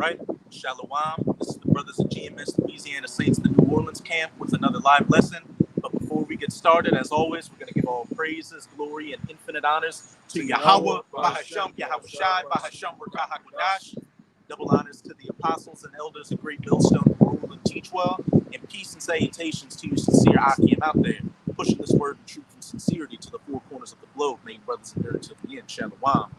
right, Shalom. This is the Brothers of GMS Louisiana Saints, the New Orleans camp, with another live lesson. But before we get started, as always, we're going to give all praises, glory, and infinite honors to Yahweh, Bahasham, Yahweh Shai, Bahasham, Rakah HaKodash. Double honors to the apostles and elders of Great Millstone who rule and teach well, and peace and salutations to you sincere Akim out there, pushing this word of truth and sincerity to the four corners of the globe, main brothers and there to the end, Shalom.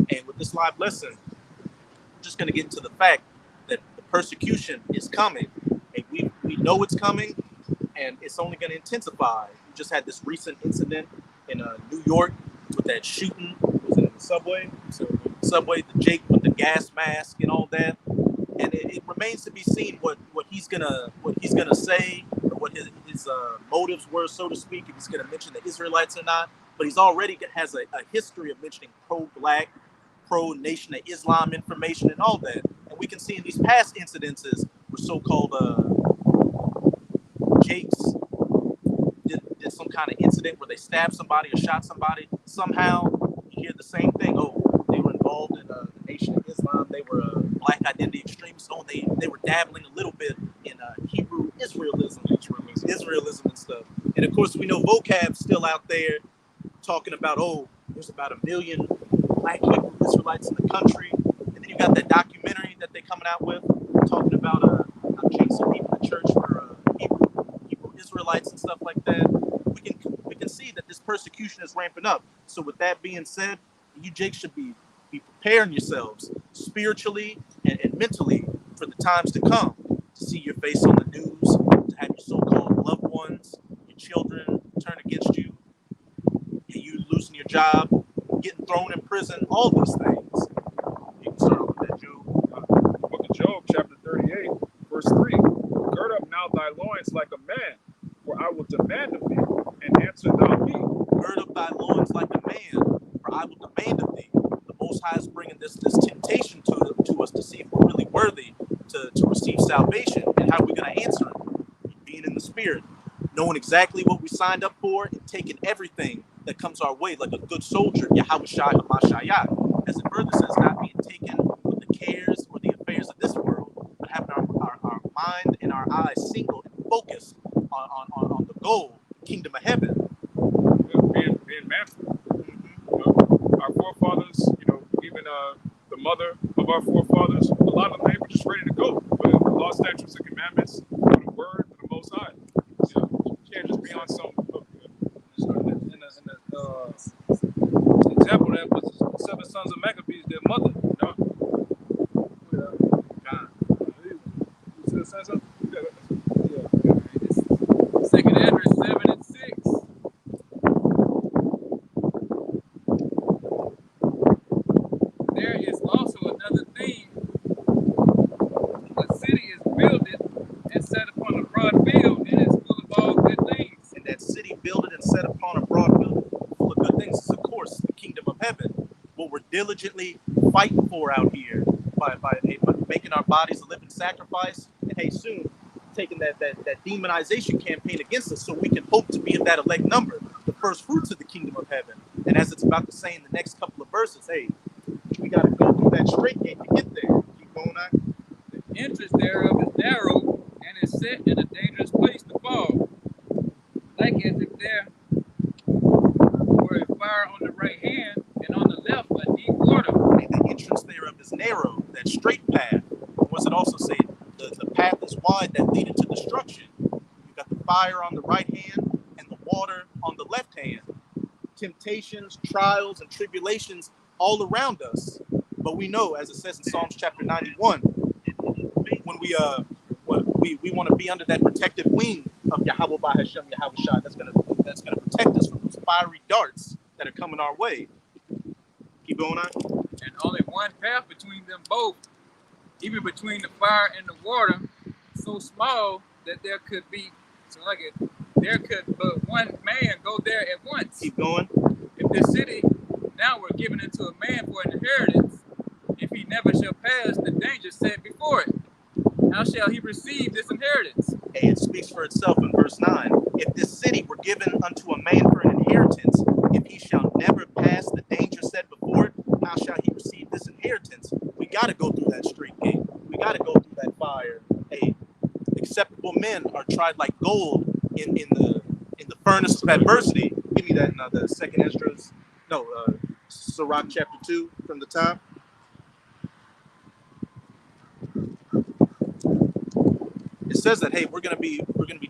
And with this live lesson, we're just going to get into the fact that the persecution is coming, and we know it's coming, and it's only going to intensify. We just had this recent incident in New York with that shooting. Was it in the subway? Subway, the Jake with the gas mask and all that. And it remains to be seen what he's gonna say, or what his motives were, so to speak, if he's gonna mention the Israelites or not. But he's already has a history of mentioning pro-black, pro-Nation of Islam information and all that. And we can see in these past incidences where so-called Jakes did some kind of incident where they stabbed somebody or shot somebody. Somehow you hear the same thing. Oh, they were involved in the Nation of Islam. They were black identity extremists. Oh, they were dabbling a little bit in Hebrew Israelism and stuff. And of course, we know vocab's still out there talking about, oh, there's about 1 million black Hebrew Israelites in the country. And then you got that documentary that they're coming out with talking about how Jakes will leave the church for Hebrew Israelites and stuff like that. We can see that this persecution is ramping up. So with that being said, you Jakes should be preparing yourselves spiritually and mentally for the times to come, to see your face on the news, to have your so-called loved ones, your children turn against you, and you losing your job, getting thrown in prison, all these things. You can start off with that, Job. Book of Job, chapter 38, verse 3. Gird up now thy loins like a man, for I will demand of thee, and answer thou me. Gird up thy loins like a man, for I will demand of thee. The Most High is bringing this temptation to us to see if we're really worthy to receive salvation, and how we're going to answer it. Being in the spirit, knowing exactly what we signed up for, and taking everything that comes our way like a good soldier, Yahweh Shai Hamashayah. As it further says, not being taken with the cares or the affairs of this world, but having our mind and our eyes single and focused on the goal, the kingdom of heaven. Being manful. Our forefathers, even the mother of our forefathers, a lot of them, they were just ready to go. But the law, statutes, and commandments, for the word, for the Most High. You can't just be on some. Example that was the 7 sons of Maccabees, their mother. You say something? Second Ezra 7 and 6. There is also another theme. The city is builded and set upon a broad field, and is full of all good things. And that city builded and set upon a broad field full of good things is, of course, the kingdom of heaven. What we're diligently fighting for out here by making our bodies a living sacrifice, and hey, soon taking that demonization campaign against us, so we can hope to be in that elect number, the first fruits of the kingdom of heaven. And as it's about to say in the next couple of verses, hey, we got to go through that straight gate to get there. Keep going on. The entrance thereof is narrow, and is set in a dangerous place to fall. Like as if there were a fire on the right hand, and on the left a deep water. And the entrance thereof is narrow, that straight path. What does it also say? The path is wide that leadeth to destruction. You got the fire on the right hand and the water on the left hand. Temptations, trials, and tribulations all around us. But we know, as it says in Psalms chapter 91, when we want to be under that protective wing of Yahweh Bahasham, Yahweh Shai, that's gonna protect us from those fiery darts that are coming our way. Keep going on. And only one path between them both, even between the fire and the water, so small that there could but one man go there at once. Keep going. If this city now were given into a man for an inheritance, if he never shall pass the danger set before it, how shall he receive this inheritance? Hey, it speaks for itself in verse 9. If this city were given unto a man for an inheritance, if he shall never pass the danger set before it, how shall he receive this inheritance? We got to go through that straight gate. We we got to go through that fire. Hey, acceptable men are tried like gold in the furnace of adversity. Give me that in the second Esdras. No, Sirach chapter 2 from the top. It says that, hey, we're gonna be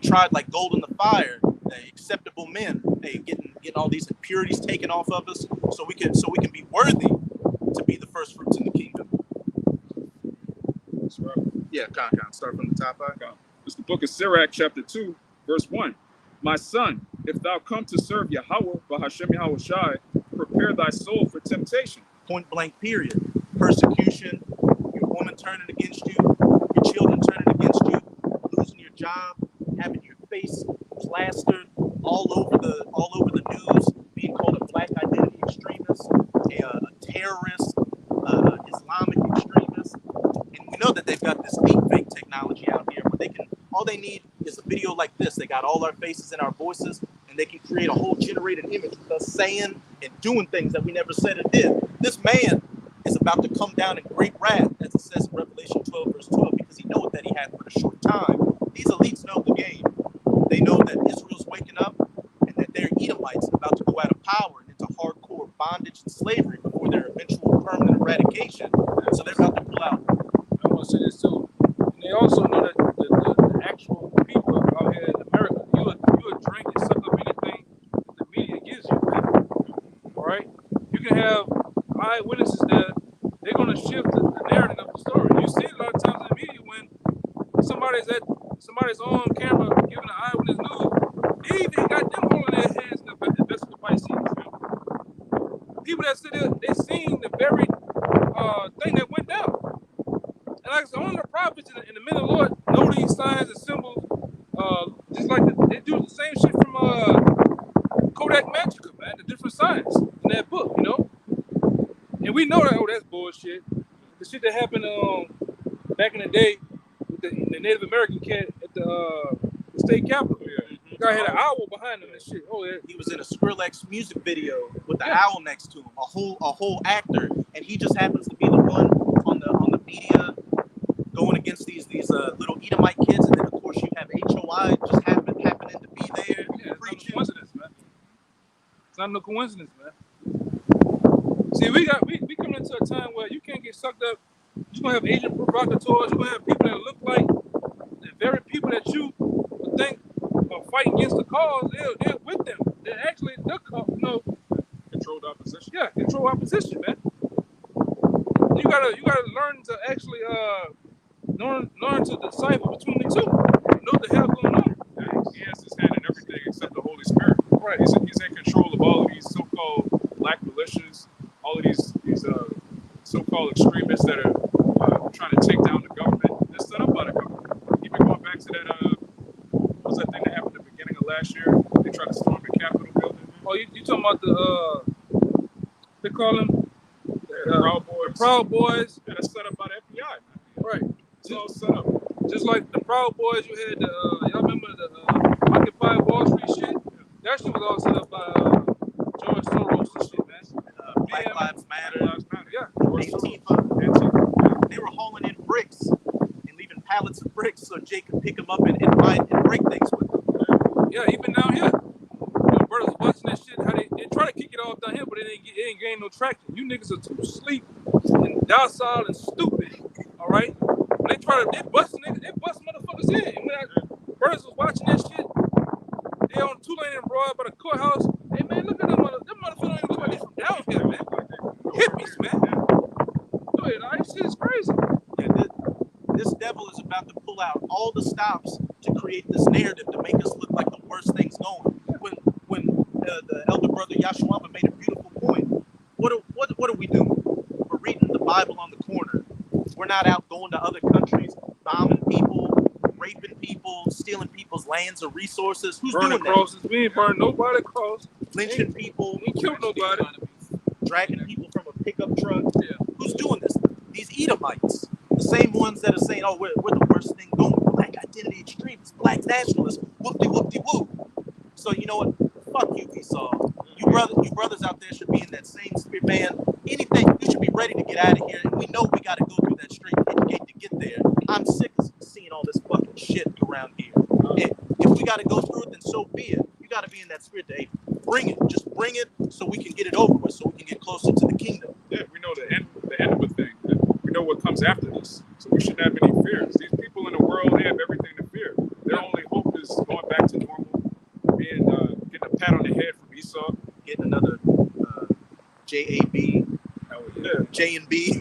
tried like gold in the fire. Acceptable men, hey, getting all these impurities taken off of us, so we can be worthy to be the first fruits in the kingdom. That's right. Yeah, start from the top. It's the book of Sirach, chapter 2, verse 1. My son, if thou come to serve Yahweh, Bahashem Yahweh Shai, prepare thy soul for temptation. Point blank, period. Persecution, your woman turning against you, your children turning against you, losing your job, having your face plastered all over the news, being called a black identity extremist, a terrorist, Islamic extremist. And we know that they've got this deep fake technology out here where all they need is a video like this. They got all our faces and our voices, and they can create a whole generated image with us saying and doing things that we never said or did. This man is about to come down in great wrath, as it says in Revelation 12, verse 12, because he knoweth that he hath but a short time. These elites know the game. They know that Israel's waking up and that they're Edomites about to go out of power and into hardcore bondage and slavery before their eventual permanent eradication. So they're about to pull out. I want to say this too. And they also know that the actual people out here in America, you would drink and suck up anything that the media gives you, man. All right? You can have eyewitnesses that they're going to shift the narrative of the story. You see a lot of times in the media when somebody's on camera giving an eyewitness news, they got them holding their hands in the vesicle Pisces. People that sit there, they seen the very thing that went down. And like only the prophets and the men of the Lord know these signs and symbols, just like they do the same shit from Kodak Magica, man, the different signs in that book, you know? And we know that, that's bullshit. The shit that happened back in the day with the Native American cat at the state capitol. Yeah. The guy had an owl behind him and shit. Oh, yeah. He was in a Skrillex music video with the owl next to him, a whole actor, and he just happens to be the one on the media going against these little Edomite kids, and then of course you have HOI just happening to be there. Yeah, it's not no coincidence, man. It's not no coincidence, man. See, we coming into a time where you can't get sucked up. You're gonna have agent provocateurs. You're gonna have people that look like the very people that you would think are fighting against the cause. They're with them. They're actually Controlled opposition. Yeah, control opposition, man. You gotta learn to actually learn to decipher between the two. Know what the hell going on. He has his hand in everything except the Holy Spirit. Right. He's in control of all of these so-called black militias, all of these so-called extremists that are trying to take down the government. They're set up by the government. Even going back to that, what was that thing that happened at the beginning of last year? They tried to storm the Capitol building. Oh, you talking about they call them The Proud Boys. Yeah, that's set up by the FBI, man. Right. It's all set up. Just like the Proud Boys, you had y'all remember the Occupy Wall Street shit? That shit was all set up by George Soros and shit, man. Black Lives Matter. Black Lives Matter. Yeah. Antifa. They were hauling in bricks and leaving pallets of bricks so Jay could pick them up and break things with them. Yeah, even down here. The brothers watching that shit, how they try to kick it off down here, but it ain't gain no traction. You niggas are too sleep and docile and stupid. All right? They bust motherfuckers in. And when brothers was watching that shit, they on Tulane and Broad by the courthouse. Hey man, look at them motherfuckers don't even look like they from down here, man. Hippies, man. Go ahead, all right? Shit is crazy. Yeah, this devil is about to pull out all the stops to create this narrative to make us look like the worst things going. When the elder brother Yahshua made a beautiful point. What are we doing? We're reading the Bible on the corner. We're not out going to other countries, bombing people, raping people, stealing people's lands or resources. Who's Burning doing that? crosses. We ain't burning nobody cross. Lynching people, We ain't killed nobody. dragging people from a pickup truck. Yeah. Who's doing this? These Edomites. The same ones that are saying, oh, we're the worst thing going. Black identity extremists, black nationalists, whoop-de-whoop-de-whoop. So you know what? Fuck you, Esau. You brothers out there should be in that same spirit, man. Anything, you should be ready to get out of here. And we know we got to go through that straight gate to get there. comes after this. So we shouldn't have any fears. These people in the world, they have everything to fear. Their only hope is going back to normal, being getting a pat on the head from Esau, getting another JAB, J and B.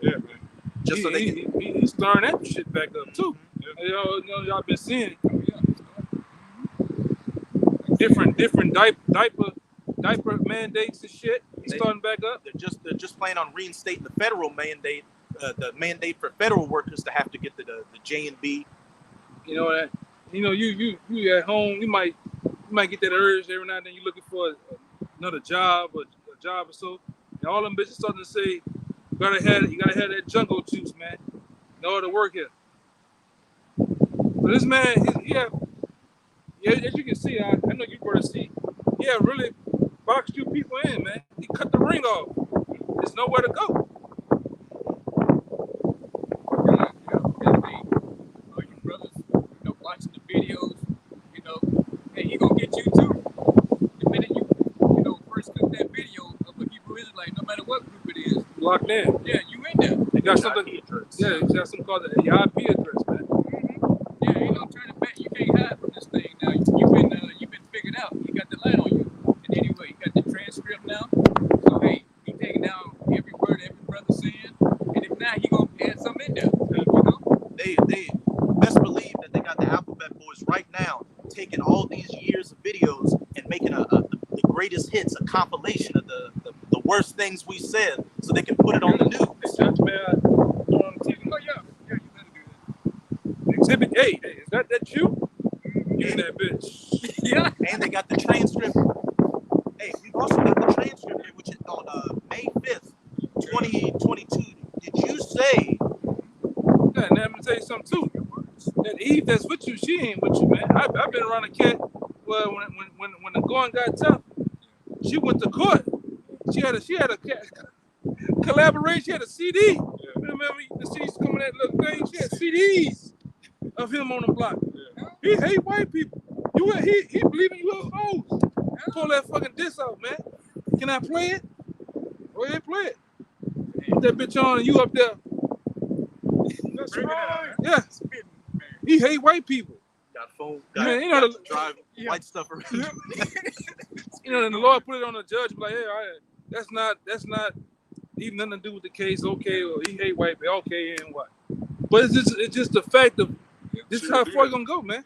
Yeah, man. Just so they can. He's stirring that shit back up too. Yeah. Y'all been seeing different diaper mandates and shit. He's starting back up. They're just planning on reinstating the federal mandate, the mandate for federal workers to have to get the J and B. You know that. You at home. You might get that urge every now and then. You're looking for another job or a job or so, and all them bitches starting to say, you gotta have that jungle juice, man, in order to work here. So this man, as you can see, I know you better see, really boxed you people in, man. He cut the ring off. There's nowhere to go. You brothers, watching the videos, hey, he gonna get you too. The minute you first click that video of a Hebrew Israelite, no matter what group it is, Locked in. yeah, you in there. They got something. Yeah, they got something called the IP address, man. Yeah, ain't no turning back. You can't hide from this thing now. You've been figured out. You got the light on you. And anyway, you got the transcript now. So hey, he taking down every word every brother saying. And if not, he gonna add something in there. They best believe that they got the Alphabet Boys right now taking all these years of videos and making the greatest hits, a compilation of the worst things we said, so they can put it on the news. Oh yeah, you better do that. Exhibit A. Hey, is that you? Using that bitch. Yeah. And they got the transcript. Hey, we've also got the transcript here, which is on May 5th, 2022. Did you say? Yeah, and I'm gonna tell you something too. That Eve that's with you, she ain't with you, man. I've been around a cat. Well, when the going got tough, she went to court. She had a collaboration. She had a CD. Yeah. Remember the CDs coming that little thing? She had CDs of him on the block. Yeah. He hate white people. He believe in UFOs. Pull that fucking disc out, man. Can I play it? Go ahead, play it. Put that bitch on and you up there. That's right. Yeah. He hate white people. Got phone. Man, to drive white stuff around. And the Lord put it on the judge, like, hey, all right, that's not even nothing to do with the case. Okay, or he hate white people. Okay, and what? But it's just the fact of this is how far you gonna go, man.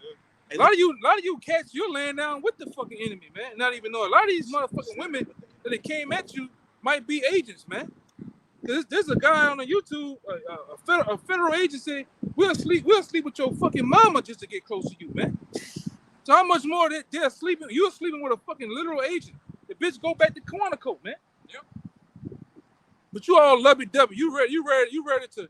A lot of you cats, you're laying down with the fucking enemy, man. Not even know. A lot of these motherfucking women that they came at you might be agents, man. There's a guy on the YouTube, a federal agency. We'll sleep with your fucking mama just to get close to you, man. So how much more they're sleeping? You're sleeping with a fucking literal agent. The bitch go back to Quantico, man. Yep. But you all lovey-dovey. You ready to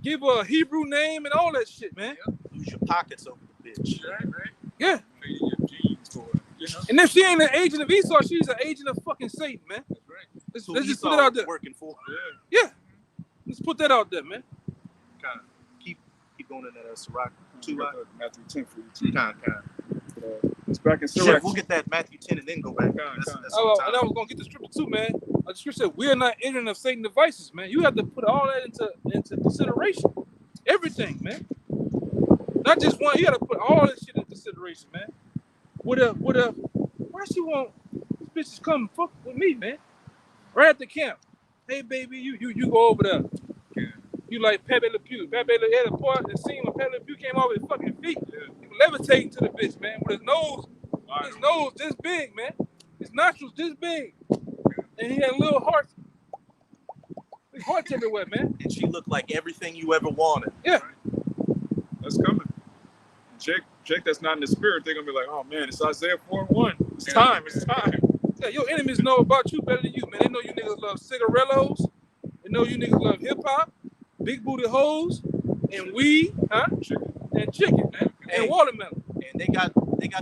give her a Hebrew name and all that shit, man. Yep. Lose your pockets over the bitch. Right. Yeah. Your genes for it. And if she ain't an agent of Esau, she's an agent of fucking Satan, man. That's right. Let's just put it out there. Working for. Yeah. Let's put that out there, man. Kind of keep going in that Sirach 2. Matthew 10 for you too. Kind. It's back in Sure, Sirach. we'll get that Matthew 10 and then go back. That's And I was gonna get the scripture too, man. The scripture said we are not ignorant of Satan's devices, man. You have to put all that into consideration. Everything, man. Not just one. You got to put all this shit in consideration, man. What up? Why she want this bitch to come fuck with me, man? Right at the camp. Hey, baby, you go over there. Yeah. You like Pepe Le Pew. Pepe Le had a part that scene when Pepe Le Pew came off his fucking feet. Yeah. He was levitating to the bitch, man, with his nose this big, man. His nostrils this big. And he had little hearts. His hearts everywhere, man. And she looked like everything you ever wanted. Yeah. That's coming. Jake that's not in the spirit, they're gonna be like, oh man, it's Isaiah 4:1. It's time. Yeah, your enemies know about you better than you, man. They know you niggas love cigarillos. They know you niggas love hip hop, big booty hoes, and weed, and chicken, man, and watermelon. And they got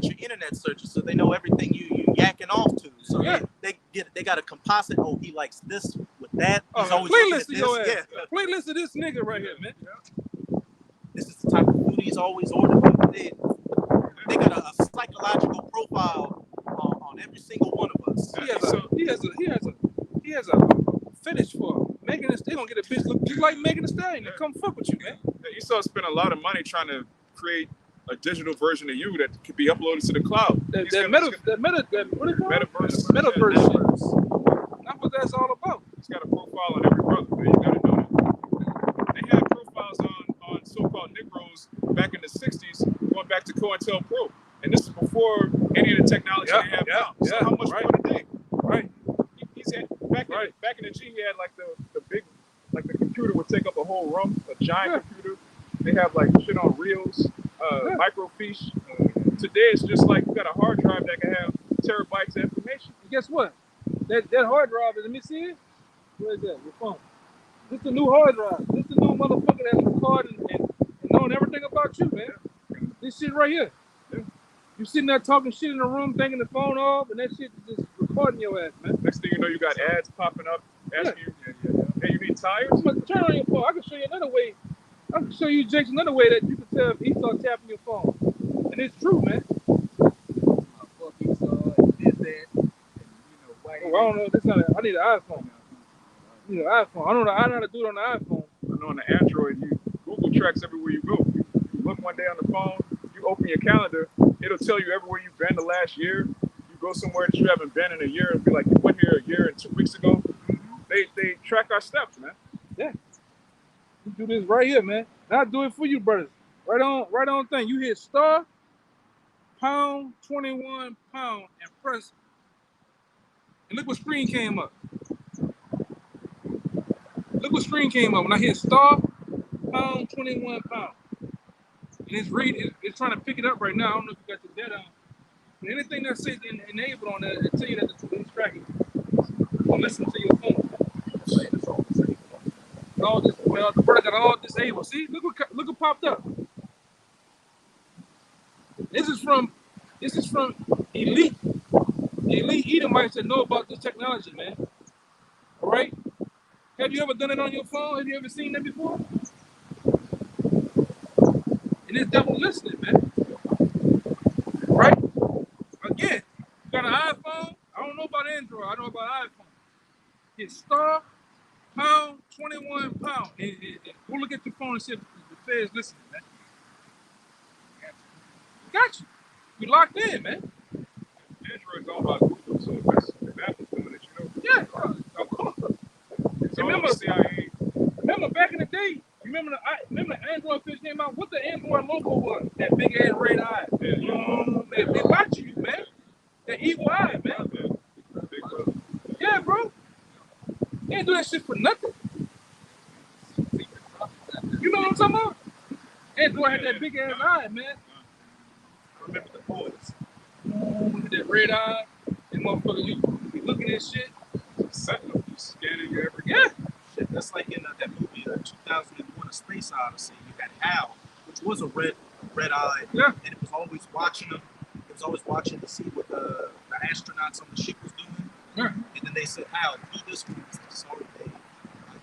your internet searches, so they know everything you yakking off to. So yeah. they got a composite. Oh, he likes this with that. He's always playlist of this. your ass. Yeah. Playlist of this nigga right here, man. This is the type of food he's always ordering. They got a psychological profile on every single one of us. He has a fetish for. Megan, they gonna get a bitch look just like Megan Thee Stallion and come fuck with you, man. Yeah, Esau spent a lot of money trying to create a digital version of you that could be uploaded to the cloud. What do you call it? Metaverse. Metaverse shit. That's what that's all about. He's got a profile on every brother, man. You gotta know that. They had profiles on so-called Negroes back in the 60s, going back to COINTELPRO. And this is before any of the technology they have now. So how much more today? Right. He's had, back in the G, he had like the big, like the computer would take up a whole room, a giant computer. They have like shit on reels, microfiche. Today it's just like you got a hard drive that can have terabytes of information. And guess what? That hard drive, let me see it. Where is that? Your phone. This the new hard drive. This the new motherfucker that's recording and knowing everything about you, man. This shit right here. You sitting there talking shit in the room, thinking the phone off, and that shit is just recording your ass, man. Next thing you know, you got ads popping up asking you, hey, you need tires? Turn on your phone. I can show you another way. I can show you, Jakes, another way that you can tell if Esau tapping your phone. And it's true, man. Fuck Esau and this, that. And, I don't know. I need an iPhone. I need an iPhone. I don't know how to do it on the iPhone. I know on the Android, Google tracks everywhere you go. You look one day on the phone, you open your calendar, it'll tell you everywhere you've been the last year. You go somewhere that you haven't been in a year and be like, you went here a year and 2 weeks ago. They track our steps, man. Yeah. You do this right here, man. And I'll do it for you, brothers. Right on thing. You hit star, pound, 21, pound, and press. And look what screen came up. Look what screen came up when I hit star, pound, 21, pound. And it's trying to pick it up right now. I don't know if you got your data on. But anything that says enabled on that, it'll tell you that it's tracking. Don't listen to your phone. All this, well, the brother got all disabled. See, look what popped up. This is from elite Edomites that know about this technology, man. All right. Have you ever done it on your phone? Have you ever seen that before? And it's double listening, man. Right? Again, you got an iPhone. I don't know about Android. I know about iPhone. It's star, pound, 21, pound. Go look at your phone and see if the Fed's listening, man. Got you. You locked in, man. Android's all about Google, so if Apple's doing it, Yeah, of course. Remember back in the day, remember the Android fish came out? What the Android logo was? That big ass red eye. Man, they watch you, man. That evil eye, man. Yeah, bro. You ain't do that shit for nothing. You know what I'm talking about? Android had that big ass eye, man. Remember the boys. With that red eye, and motherfucker, you be looking at shit. Setting up, you scanning your every. Yeah. Shit, that's like in that movie, 2001: A Space Odyssey. You had Hal, which was a red eye, Yeah. and it was always watching them. It was always watching to see what the astronauts on the ship was doing. Yeah. And then they said, Hal, do this one. He's like, sorry, babe, I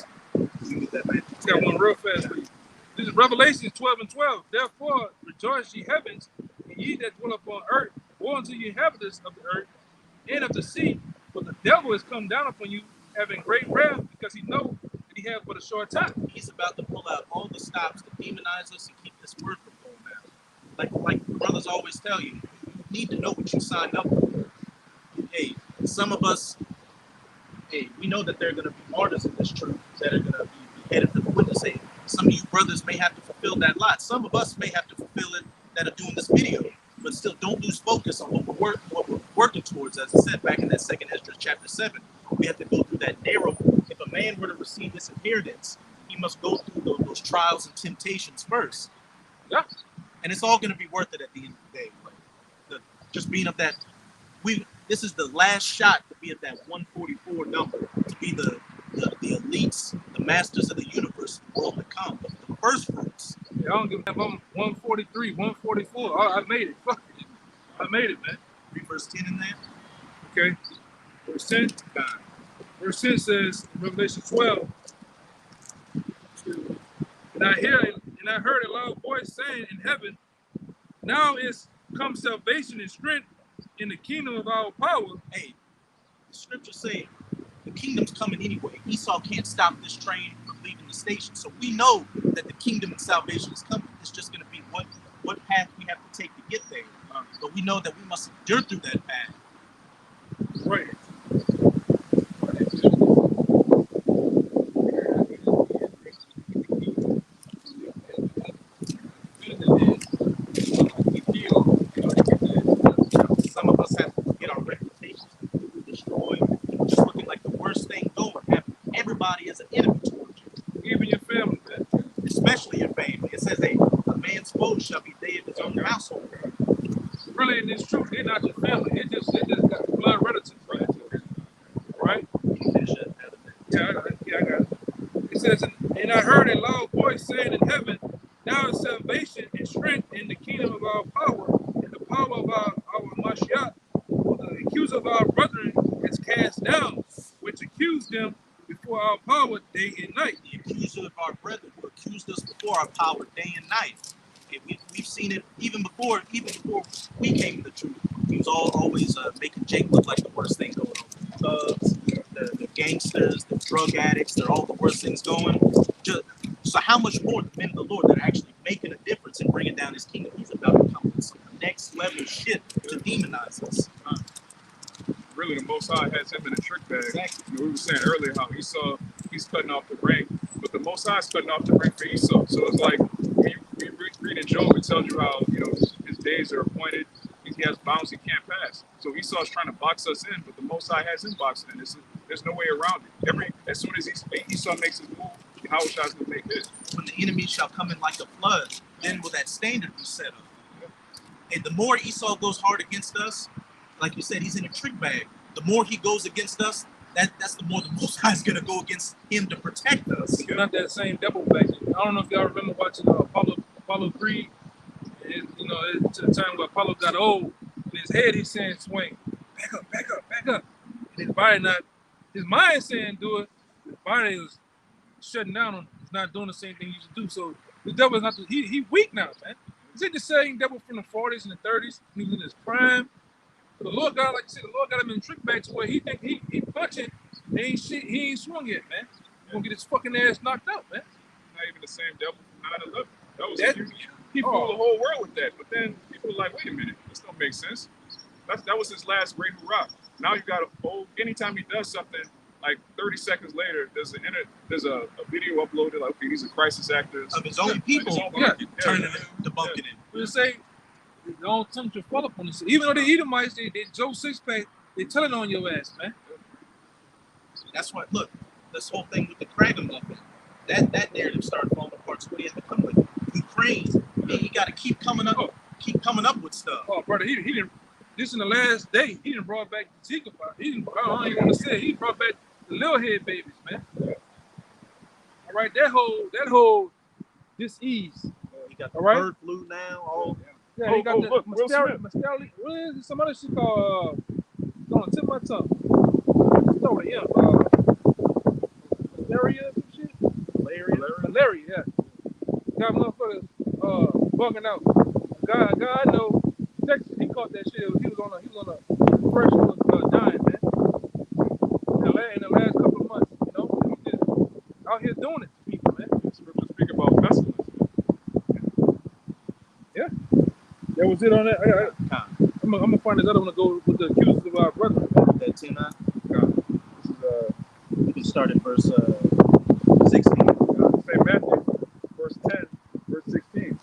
can't do it. You need that, man. Got one real fast for you. This is Revelation 12:12. Therefore, rejoice ye heavens, and ye that dwell upon earth. Woe unto ye inhabitants of the earth and of the sea. For the devil is come down upon you, having great wrath, because he know that he has but a short time. He's about to pull out all the stops to demonize us and keep this word from going out. Like brothers always tell you, you need to know what you signed up for. Hey, some of us, we know that there are going to be martyrs in this truth that are going to be beheaded for the witness. Hey, some of you brothers may have to fulfill that lot. Some of us may have to fulfill it that are doing this video. But still, don't lose focus on what we're working towards. As I said back in that 2nd Ezra chapter 7, we have to go through that narrow. If a man were to receive this inheritance, he must go through those trials and temptations first. Yeah. And it's all going to be worth it at the end of the day. Like just being of that, this is the last shot to be at that 144 number, to be the elites, the masters of the universe, the world to come, the first fruits. I don't give a damn. I'm 143, 144. I made it. Fuck it. I made it, man. Read verse 10 in there. Okay. Verse 10. Verse 10 says in Revelation 12. And I heard a loud voice saying in heaven, now is come salvation and strength in the kingdom of our power. Hey, the scriptures say the kingdom's coming anyway. Esau can't stop this train from leaving the station. So we know that the kingdom and salvation is coming. It's just going to be what path we have to take to get there. But we know that we must endure through that path. Right. Some of us have to get our reputations destroyed, just looking like the worst thing going. Everybody is an enemy towards you. Even your family, man. Especially your family. It says a man's foe shall be they of his own household. Really, in this truth, they're not your family. They just got blood relatives, right? Right? Yeah, I got it. It says, and I heard a loud voice saying in heaven, now is salvation and strength in the kingdom of our power, and the power of our Mashiach. For the accuser of our brethren is cast down, which accused them before our power day and night. The accuser of our brethren who accused us before our power day and night. And we've seen it even before we came to the truth. He was always making Jake look like the worst thing going on. The thugs, the gangsters, the drug addicts, they're all the worst things going. So how much more the men of the Lord that are actually making a difference and bringing down his kingdom? He's about to come with some next level shit to demonize us. Really, the Most High has him in a trick bag. Exactly. You know, we were saying earlier how Esau, he's cutting off the ring, but the Most High is cutting off the ring for Esau. So it's like when you read in Job, it tells you how his days are appointed. He has bounds he can't pass. So Esau's trying to box us in, but the Most High has him boxed in. There's no way around it. As soon as Esau makes his move, Yahushua's gonna make his. When the enemy shall come in like a flood, then will that standard be set up. And the more Esau goes hard against us, like you said, he's in a trick bag. The more he goes against us, that's the more the Most High is going to go against him to protect us. It's not that same devil back then. I don't know if y'all remember watching Apollo Creed. It's to the time where Apollo got old. In his head, he's saying, swing. Back up, back up, back up. And his body his mind saying do it. His body is shutting down on him. He's not doing the same thing he used to do. So the devil is not, he weak now, man. He's the same devil from the 40s and the 30s. He was in his prime. The Lord God, like I said, the Lord got him in trick back to where he think he punching, and he ain't swung yet, man. He's gonna get his fucking ass knocked out, man. Not even the same devil from 9/11. That was he fooled the whole world with that. But then people were like, wait a minute, this don't make sense. That was his last great hurrah. Now you got anytime he does something, like 30 seconds later, there's a video uploaded, like, okay, these are crisis actors. Of his own people, turning it, debunking it. We say, they don't tempt your fall up on this. Even though they Edomites, they Joe Sixpack, they telling on your ass, man. That's what, look, this whole thing with the Kragamuffin, that narrative started falling apart. So what he had to come with. Ukraine, he got to keep coming up with stuff. Oh, brother, he didn't. This in the last day, he didn't brought back the Tika fire. I don't even want to say it. He brought back the little head babies, man. All right, that whole dis-ease. He got the all right? bird flu now. Yeah, he got the look, Will Smith. What is it? Some other shit called, it's on the tip of my tongue. It's over here. Malaria, some shit? Malaria, yeah. Got motherfuckers bugging out. A guy I know, Texas, he caught that shit. He was on a fresh one, dying, man. In the last couple of months, he just out here doing it to people, man. Scripture speak about pestilence. Yeah. That was it on that. I'm gonna find this other one to go with the accusers of our brethren. That 10 This is we can start at verse 16. Say Matthew, verse 10, verse 16.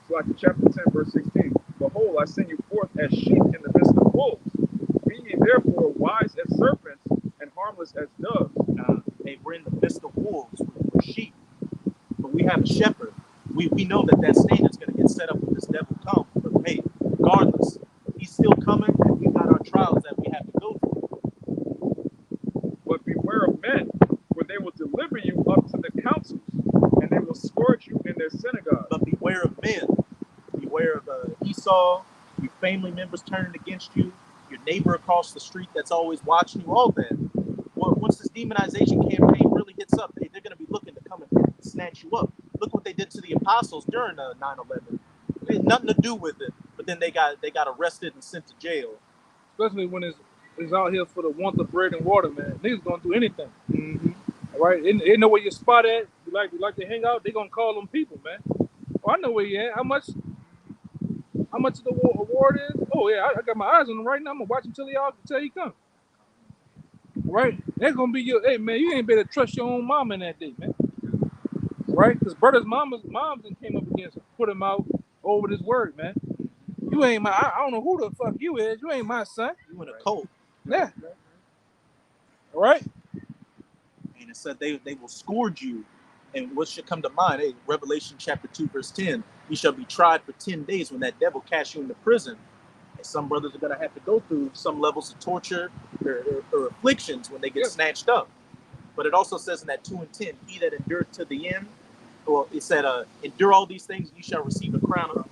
So like chapter 10, verse 16. Behold, I send you forth as sheep in the midst of wolves. Be ye therefore wise as serpents and harmless as doves. Hey, we're in the midst of wolves. We're sheep, but we have a shepherd. We know that standard's going to get set up when this devil comes. But hey, regardless, he's still coming, and we got our trials that we have to go through. But beware of men, for they will deliver you up to the councils, and they will scourge you in their synagogues. But beware of men. Beware of Esau, your family members turning against you, your neighbor across the street that's always watching you, all that. Well, once this demonization campaign really hits up, they're going to be looking to come and snatch you up. Look what they did to the apostles during 9/11. It had nothing to do with it, but then they got arrested and sent to jail. Especially when it's is out here for the want of bread and water, man. Niggas gonna do anything. Mm-hmm. All right, they know where your spot at. You like to hang out. They gonna call them people, man. Oh, I know where you at. How much the award is? Oh yeah, I got my eyes on him right now. I'm gonna watch him till he come. Right? That's gonna be your. Hey man, you ain't better trust your own mama in that day, man. Right? Because brother's moms that came up against him, put him out over this word, man. You ain't my. I don't know who the fuck you is. You ain't my son. You in a cult. Yeah. All right. And it said they will scourge you. And what should come to mind? Hey, Revelation chapter 2, verse 10. You shall be tried for 10 days when that devil casts you into prison. And some brothers are going to have to go through some levels of torture or afflictions when they get snatched up. But it also says in that 2 and 10, he that endured to the end, well, it said, endure all these things, you shall receive a crown of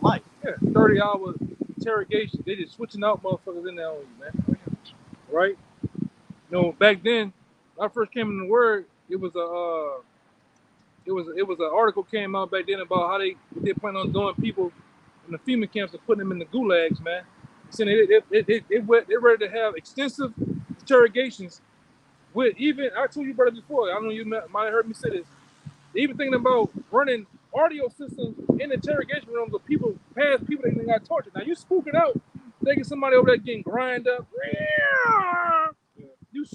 life. Yeah, 30-hour interrogation. They just switching out motherfuckers in there on you, man. Right? You know, back then, when I first came in the word, it was an article came out back then about how they plan on doing people in the FEMA camps and putting them in the gulags, man. Saying they're ready to have extensive interrogations with even, I told you brother before, I don't know you might have heard me say this, they even thinking about running audio systems in interrogation rooms of past people that got tortured. Now you spook it out, thinking somebody over there getting grind up. You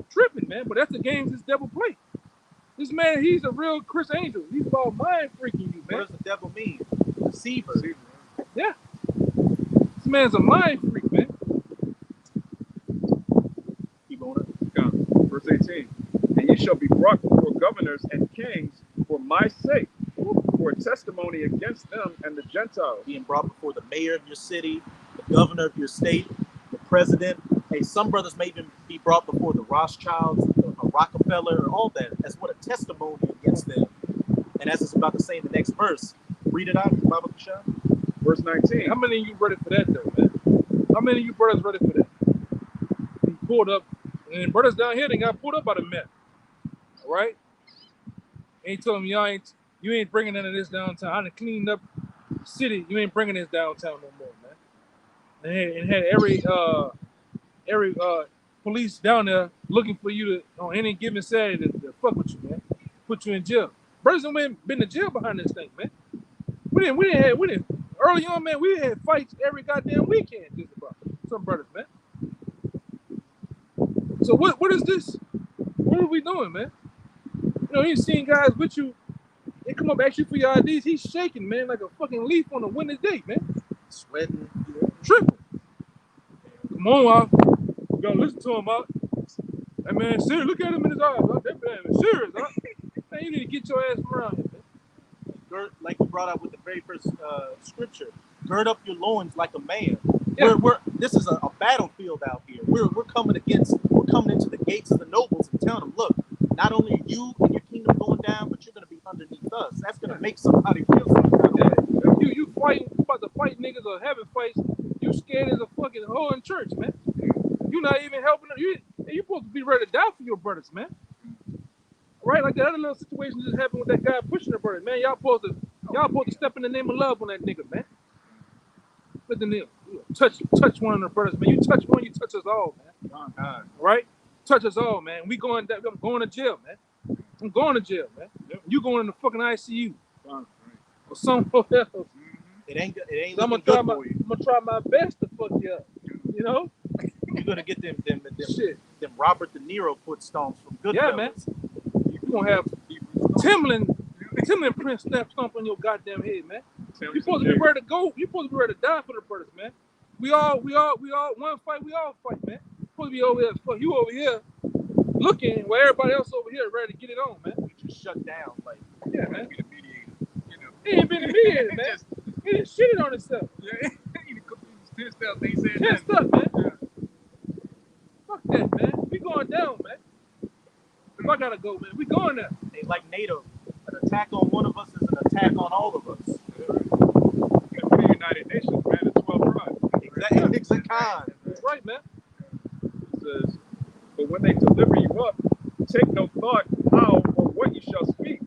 tripping, man, but that's the games this devil play. This man, he's a real Chris Angel. He's about mind freaking you, man. What does the devil mean? Deceiver. Yeah. This man's a mind freak, man. Keep on Verse 18. And ye shall be brought before governors and kings for my sake, for a testimony against them and the Gentiles. Being brought before the mayor of your city, the governor of your state, the president. Hey, some brothers may even be brought before the Rothschilds, a Rockefeller, all that, as what a testimony against them. And as it's about to say in the next verse, read it out, Baba Kashan. Verse 19. How many of you ready for that, though, man? How many of you brothers ready for that? He pulled up, and brothers down here, they got pulled up by the Met. All right? And he told them, you ain't bringing none of this downtown. I done cleaned up the city. You ain't bringing this downtown no more, man. And had every police down there looking for you to on any given Saturday to fuck with you, man. Put you in jail. Brothers ain't been to jail behind this thing, man. We didn't early on, man, we had fights every goddamn weekend just about. Some brothers, man. So what is this? What are we doing, man? You know, you seen guys with you, they come up ask you for your IDs, he's shaking, man, like a fucking leaf on a winter's day, man. Sweating. Tripping. Come on, Al. You gotta listen to him, Al. Hey, man, serious. Look at him in his eyes. Al. That man is serious, Al. Man, you need to get your ass around here, man. Like you brought out with the very first scripture, gird up your loins like a man. Yeah. This is a battlefield out here. We're coming into the gates of the nobles and telling them, look, not only are you and your kingdom going down, but you're going to be underneath us. That's going to make somebody feel some kind of way. You fighting, you about to fight niggas or having fights, you scared as a fucking hoe in church, man. You not even helping them. You supposed to be ready to die for your brothers, man. Right? Like that other little situation just happened with that guy pushing the brother, man. Y'all supposed to step in the name of love on that nigga, man. Let the nigga touch one of the brothers, man. You touch one, you touch us all, man. Right? Touch us all, man. I'm going to jail, man. I'm going to jail, man. You going in the fucking ICU. Or somewhere else. It ain't So I'm gonna try my best to fuck you up. You know? You're gonna get them Robert De Niro foot stomps from Goodfellas. Yeah, man. You're gonna have Timberland print stomp on your goddamn head, man. You're supposed to be ready to go. You're supposed to be ready to die for the brothers, man. We all one fight, we all fight, man. You're supposed to be over here, fuck you over here looking where everybody else over here ready to get it on, man. You just shut down, like, yeah, man. Be the mediator, you know. He ain't been the mediator, man. He just shitted on himself. Yeah, he tensed up, they said Tensed up, man. Yeah. Fuck that, man. We going down, man. If I gotta go, man, we going there. They like NATO. An attack on one of us is an attack on all of us. The United Nations, man, the 12 tribes. Exactly. That's right, man. It says, but when they deliver you up, take no thought how or what you shall speak,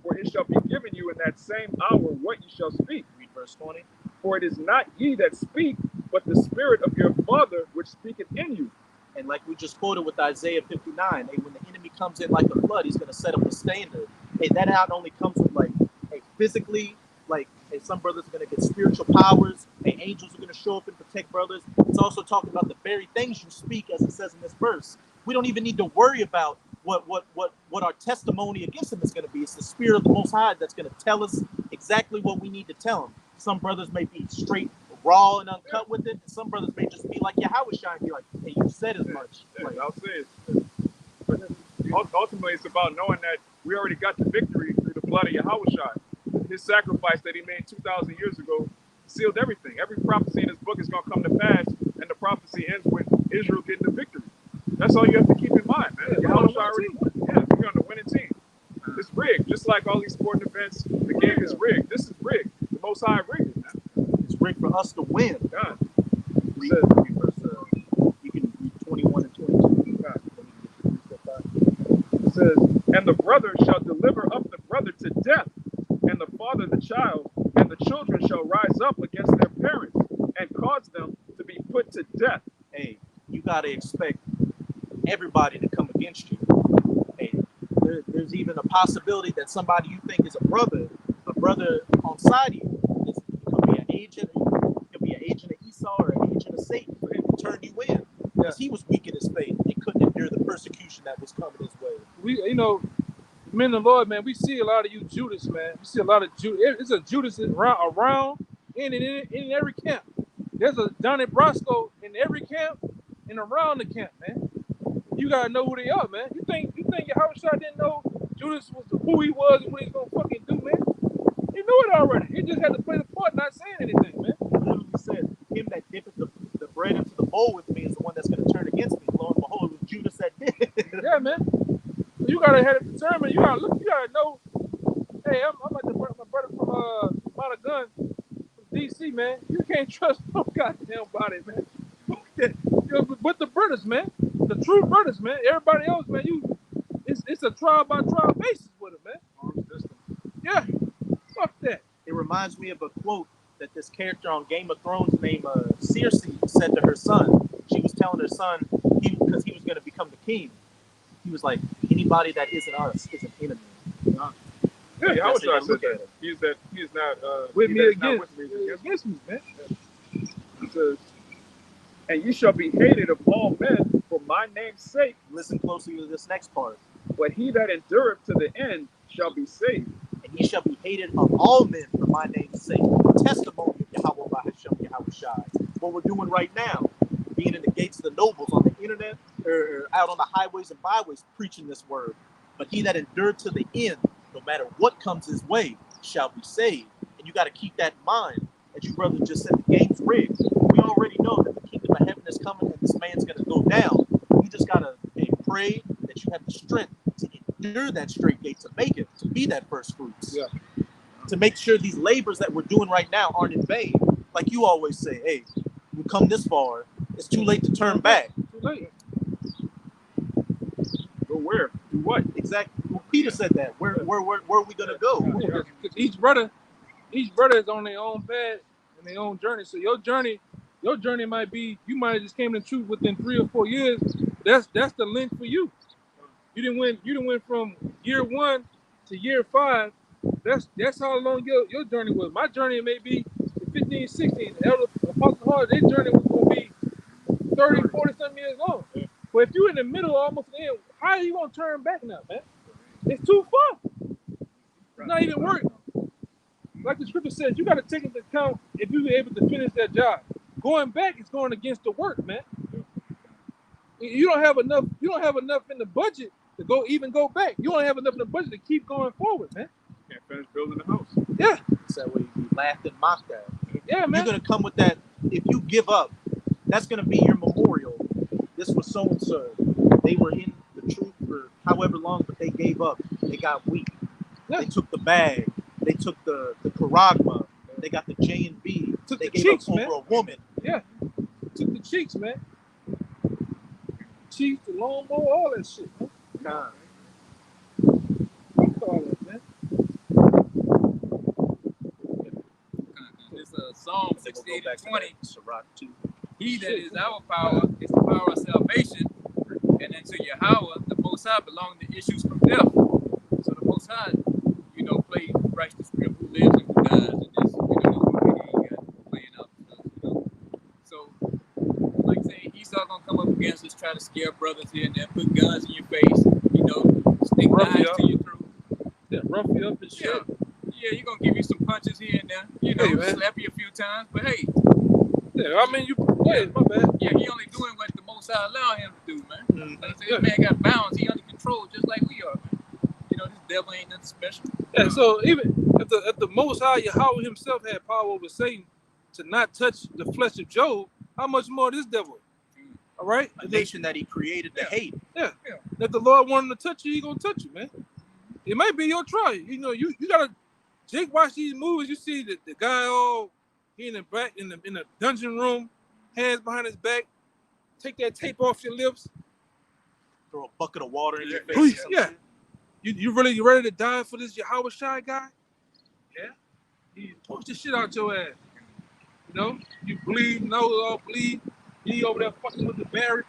for it shall be given you in that same hour what you shall speak. Read verse 20. For it is not ye that speak, but the spirit of your mother which speaketh in you. And like we just quoted with Isaiah 59, hey, when the enemy comes in like a flood, he's going to set up a standard. Hey, that not only comes with like, hey, physically, like, hey, some brothers are going to get spiritual powers. Hey, angels are going to show up and protect brothers. It's also talking about the very things you speak, as it says in this verse. We don't even need to worry about what our testimony against him is going to be. It's the spirit of the Most High that's going to tell us exactly what we need to tell him. Some brothers may be straight, raw, and uncut with it, and some brothers may just be like Yahweh and be like, hey, you said as much. Like, I'll say it. But ultimately, it's about knowing that we already got the victory through the blood of Yahweh. His sacrifice that he made 2,000 years ago sealed everything. Every prophecy in his book is going to come to pass, and the prophecy ends with Israel getting the victory. That's all you have to keep in mind, man. Yahweh already won. Yeah, we're on the winning team. It's rigged, just like all these sporting events. The game is rigged. This is rigged. The Most High rigged it, man. It's rigged for us to win. God. Read verse, you can read 21 and 22. God. It says, and the brother shall deliver up the brother to death, and the father the child, and the children shall rise up against their parents, and cause them to be put to death. Hey, you got to expect everybody to come against you. Hey, there's even a possibility that somebody you think is a brother on side of you, it could be an agent of Esau or an agent of Satan for him to turn you in. Because he was weak in his faith and couldn't endure the persecution that was coming his way. We, men of the Lord, man, we see a lot of you Judas, man. We see a lot of Judas. It's a Judas around in every camp. There's a Donnie Brasco in every camp and around the camp, man. You gotta know who they are, man. You think Yahushua didn't know Judas was who he was and what he's gonna fucking do, man? He knew it already. He just had to play the part, not saying anything, man. He literally said, "Him that dippeth the bread into the bowl with me is the one that's going to turn against me." Lo and behold, it was Judas that did. Yeah, man. You gotta have it determined. You gotta look. You gotta know. Hey, I'm like my brother from Mount of Gun, from DC, man. You can't trust no goddamn body, man. But the brothers, man, the true brothers, man. Everybody else, man, it's a trial by trial basis with it, man. Yeah, fuck that. It reminds me of a quote that this character on Game of Thrones named Cersei said to her son. She was telling her son because he was going to become the king. He was like, anybody that isn't us is an enemy. Yeah, Yahweh said that. He is not with me against me, man. He says, and you shall be hated of all men for my name's sake. Listen closely to this next part. But he that endureth to the end shall be saved. And he shall be hated of all men for my name's sake. Testimony of Yahweh by Hashem Yahweh Shai. What we're doing right now, being in the gates of the nobles on the internet or out on the highways and byways preaching this word. But he that endured to the end, no matter what comes his way, shall be saved. And you got to keep that in mind. As you brother just said, the game's rigged. We already know that the kingdom of heaven is coming and this man's going to go down. You just got to pray that you have the strength to endure that straight gate, to make it, to be that first fruits. Yeah. To make sure these labors that we're doing right now aren't in vain. Like you always say, hey, we come this far, it's too late to turn back. Too late. Go where? Do what? Exactly. Well, Peter said that. Where are we gonna go? Because each brother is on their own path and their own journey. So your journey might be, you might have just came to the truth within 3 or 4 years. That's the length for you. You didn't win from year 1 to year 5. That's how long your journey was. My journey may be 15, 16. Elder Apostle Hard, their journey was going to be 30, 40 something years long. Yeah. But if you're in the middle, almost the end, how are you going to turn back now, man? It's too far. It's not even working. Like the scripture says, you got to take into account if you were able to finish that job. Going back is going against the work, man. You don't have enough in the budget to go back. You don't have enough in the budget to keep going forward, man. Can't finish building the house. Yeah. It's that way you laughed and mocked at. Yeah, man. You're gonna come with that. If you give up, that's gonna be your memorial. This was so and so. They were in the truth for however long, but they gave up. They got weak. Yeah. They took the bag. They took the charagma. They got the J and B. Took they the gave cheeks, up man. over a woman. Yeah. Took the cheeks, man. Cheeks, the lawnmower, all that shit, man. Nah. Fuck all that, man. It's Psalm They will go 68 back and to 20. that Sirach 2. He that is our power is the power of salvation, and then to Yahweh, the Most High, belong the issues from death. So the Most High, play writes the script who lives and who dies, and this, he got playing out stuff, So, like I say, Esau gonna come up against us, try to scare brothers here and there, put guns in your face, stick knives to your throat. Yeah, rough you up and shit. Yeah, you're gonna give you some punches here and there, slap you a few times, but hey. Yeah, I mean, my bad. Yeah, he only doing what the Most High allow him to do, man. Like I say, this man got balance, he under control just like we are, man. This devil ain't nothing special. Yeah, so even if the Most High Yahweh himself had power over Satan to not touch the flesh of Job, how much more this devil? All right? A nation that he created to hate. Yeah. If the Lord wanted to touch you, he gonna touch you, man. It might be your try. You gotta Jake watch these movies, you see the guy all he in the back in the dungeon room, hands behind his back, take that tape off your lips, throw a bucket of water in your face. Yeah. You really ready to die for this Yahweh Shai guy? Yeah. He push the shit out your ass. You bleed, nose all bleed. He over there fucking with the berry.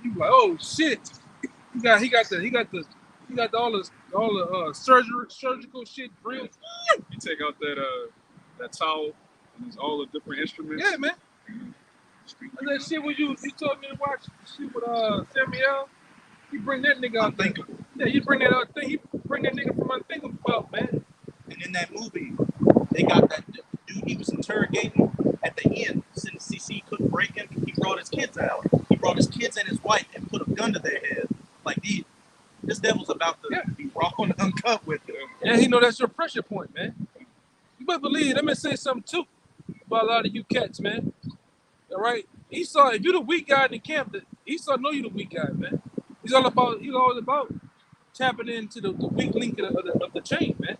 You like, oh shit. He got all the surgical shit drilled. You take out that towel and all the different instruments. Yeah, man. And that shit when you told me to watch shit with Samuel. You bring that nigga out. Unthinkable. Yeah, you bring that out. He bring that nigga from Unthinkable, man. And in that movie, they got that dude he was interrogating at the end. Since CC couldn't break him, he brought his kids out. He brought his kids and his wife and put a gun to their head. Like this devil's about to be raw and uncut with him. Yeah, he know that's your pressure point, man. You better believe. Let me say something too about a lot of you cats, man. All right, Esau, if you the weak guy in the camp, Esau know you the weak guy, man. He's all about tapping into the weak link of the chain, man.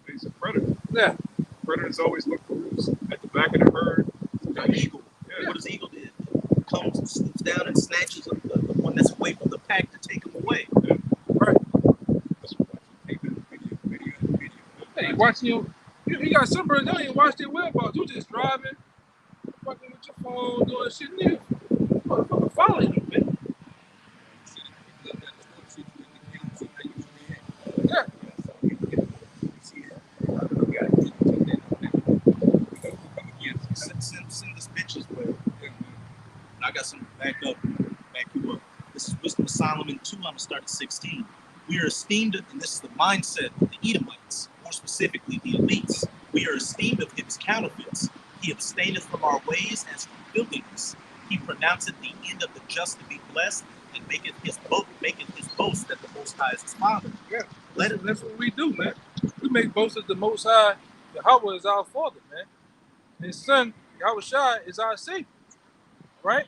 He's a predator. Yeah. Predators always look for who's at the back of the herd. The eagle. Yeah. What does the eagle do? Comes and swoops down and snatches the one that's away from the pack to take him away. Yeah. Right. That's what video. Hey, watching you got some birds, they don't even watch their whereabouts. You just driving, fucking with your phone, doing shit, nigga. Motherfucker following you, man. Yeah. Send this bitches, but I got some back you up. This is Wisdom of Solomon 2. I'm gonna start at 16. We are esteemed, and this is the mindset of the Edomites, more specifically the elites. We are esteemed of his counterfeits. He abstaineth from our ways as from filthiness. He pronounceth the end of the just to be blessed, and maketh his boast that the Most High is his Father. Yeah, that's what we do, man. We make boast of the Most High. Yahweh is our Father, man. And his Son, Yahweh Shai, is our Savior, right?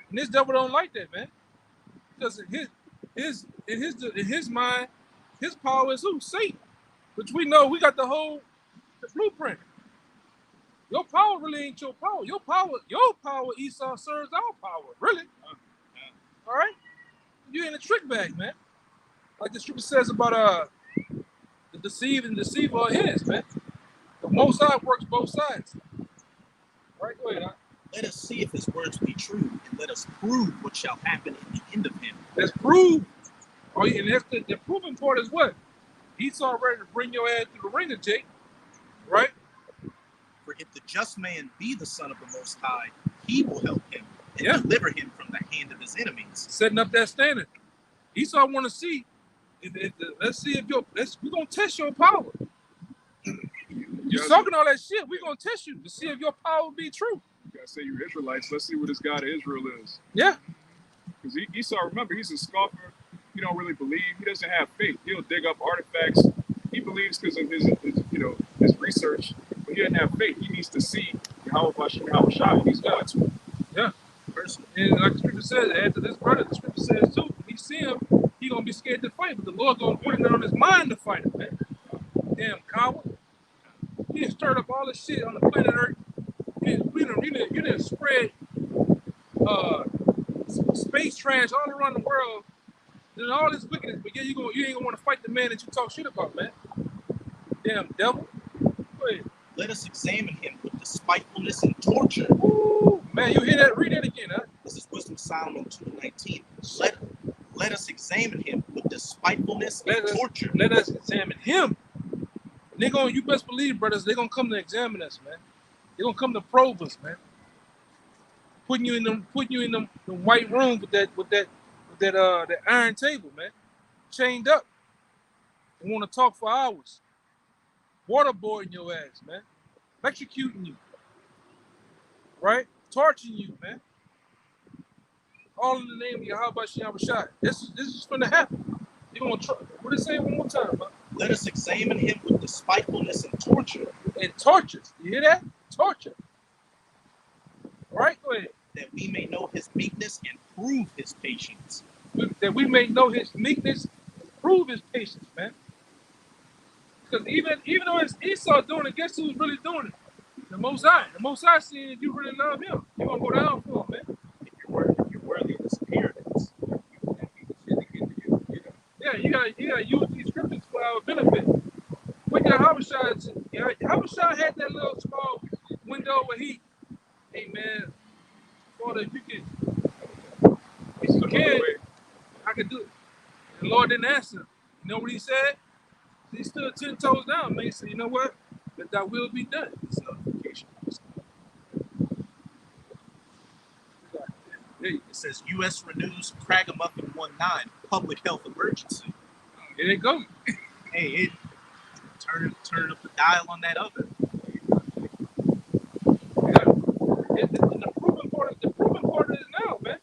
And this devil don't like that, man, because in his mind, his power is who? Satan, which we know we got the blueprint. Your power really ain't your power. Your power, Esau, serves our power, really. All right? You in a trick bag, man. Like the scripture says about the deceived and deceiver are his, man. The Most High works both sides. All right, go ahead. Let us see if his words be true, and let us prove what shall happen in the end of him. Let's prove. Oh, and that's the proving part is what? Esau ready to bring your ass through the ringer, Jake. Right? For if the just man be the son of the Most High, he will help him and deliver him from the hand of his enemies. Setting up that standard. Esau want to see. Let's see if we're gonna test your power. You're talking all that shit. We're gonna test you to see if your power be true. You gotta say you're Israelites. Let's see what this God of Israel is. Yeah. Because Esau, remember, he's a scoffer. He don't really believe. He doesn't have faith. He'll dig up artifacts. He believes because of his research, but he doesn't have faith. He needs to see how Shai. He's going to. Yeah. And like the scripture says, after this brother, the scripture says too, when he see him, he gonna be scared to fight, but the Lord gonna put it on his mind to fight him, man. Damn coward. He done stirred up all this shit on the planet Earth. You done spread space trash all around the world. And all this wickedness, but you ain't gonna want to fight the man that you talk shit about, man. Damn devil. Go ahead. Let us examine him with despitefulness and torture. Ooh, man, you hear that? Read that again, huh? This is Wisdom Solomon 2:19. Let us examine him with despitefulness and torture. Let us examine him. You best believe, brothers, they're gonna come to examine us, man. They're gonna come to probe us, man. Putting you in them white room with that iron table, man. Chained up. They want to talk for hours. Waterboarding your ass, man. Electrocuting you. Right? Torturing you, man. All in the name of Yahweh Shem Shai. This is gonna happen. You're gonna try. What did it say one more time, man? Let us examine him with despitefulness and torture. And tortures. You hear that? Torture. All right, go ahead. That we may know his meekness and prove his patience. That we may know his meekness and prove his patience, man. Because even though it's Esau doing it, guess who's really doing it? The Most High. The Most High saying you really love him. You're gonna go down for him, man. If you're worthy of this inheritance, Yeah, you gotta use these scriptures for our benefit. What Habashai had that little small window where hey man, Father, if you can, I can do it. The Lord didn't answer him. You know what he said? He stood 10 toes down, man. He said, you know what? That thy will be done. It's notification. it says U.S. renews Kragamuffin 1.9 public health emergency. Here they go. Hey, turn up the dial on that oven. The proven part is now, man.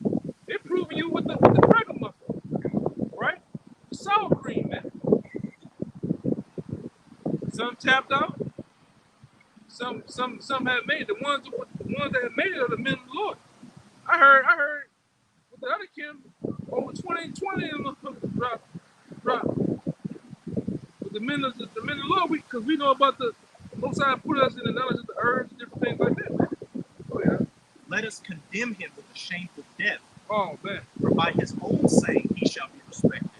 They're proving you with the Kragamuffin, right? The sour cream, man. Some tapped out. Some have made it. The ones that have made it are the men of the Lord. I heard with the other Kim over 20 of them drop. With the men of the Lord, because we know about the Most High put us in the knowledge of the herbs and different things like that, man. Oh yeah. Let us condemn him with a shameful death. Oh man. For by his own saying he shall be respected.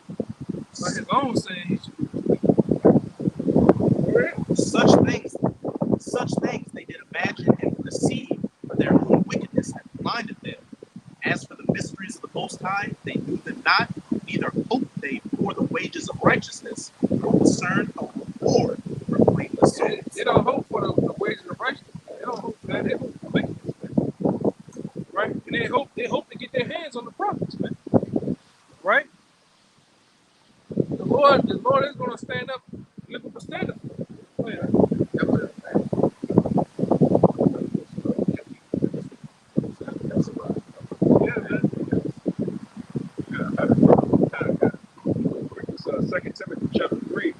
By his own saying he should be respected. Such things they did imagine and perceive, for their own wickedness had blinded them. As for the mysteries of the Most High, they knew them not, neither hoped they for the wages of righteousness, nor discerned a reward for blameless souls. They don't hope for the wages of righteousness. They don't hope for that. They hope for wickedness, man. Right? And they hope to get their hands on the prophets, man. Right? The Lord is going to stand up, lift up a standard. Oh, yeah. Second Timothy chapter 3,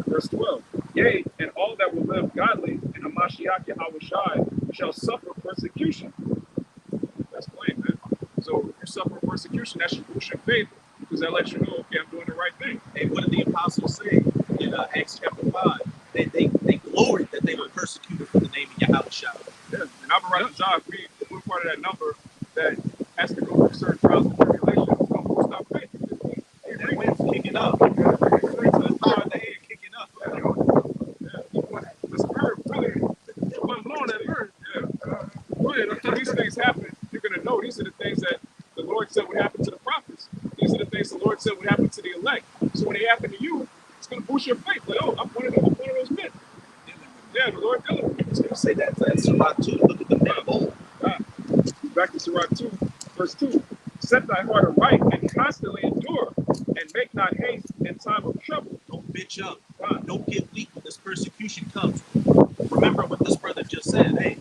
verse 12. Yea, and all that will live godly in Hamashiach Yahushai shall suffer persecution. That's plain, man. So if you suffer persecution, that should boost your faith, because that lets you know, okay, I'm doing the right thing. And what did the apostles say in Acts chapter 5? They gloried that they were persecuted for the name of Yahushua. Yeah, and Abarat Zah, we're part of that number that has to go through certain trials and tribulations. Don't boost our faith. That wind's kicking up. Kicking up. The spirit really wasn't blowing that bird. When these things happen, you're going to know these are the things that the Lord said would happen to the prophets. These are the things the Lord said would happen to the elect. So when they happen to you, it's going to boost your faith. Like, oh, I'm one of those men. Yeah, the Lord did it. It's going to say that in Surah 2. Look at the men of old. Back to Surah 2, verse 2. Set thy heart aright and constantly endure, and make not haste in time of trouble. Don't bitch up. Don't get weak when this persecution comes. Remember what this brother just said. Hey,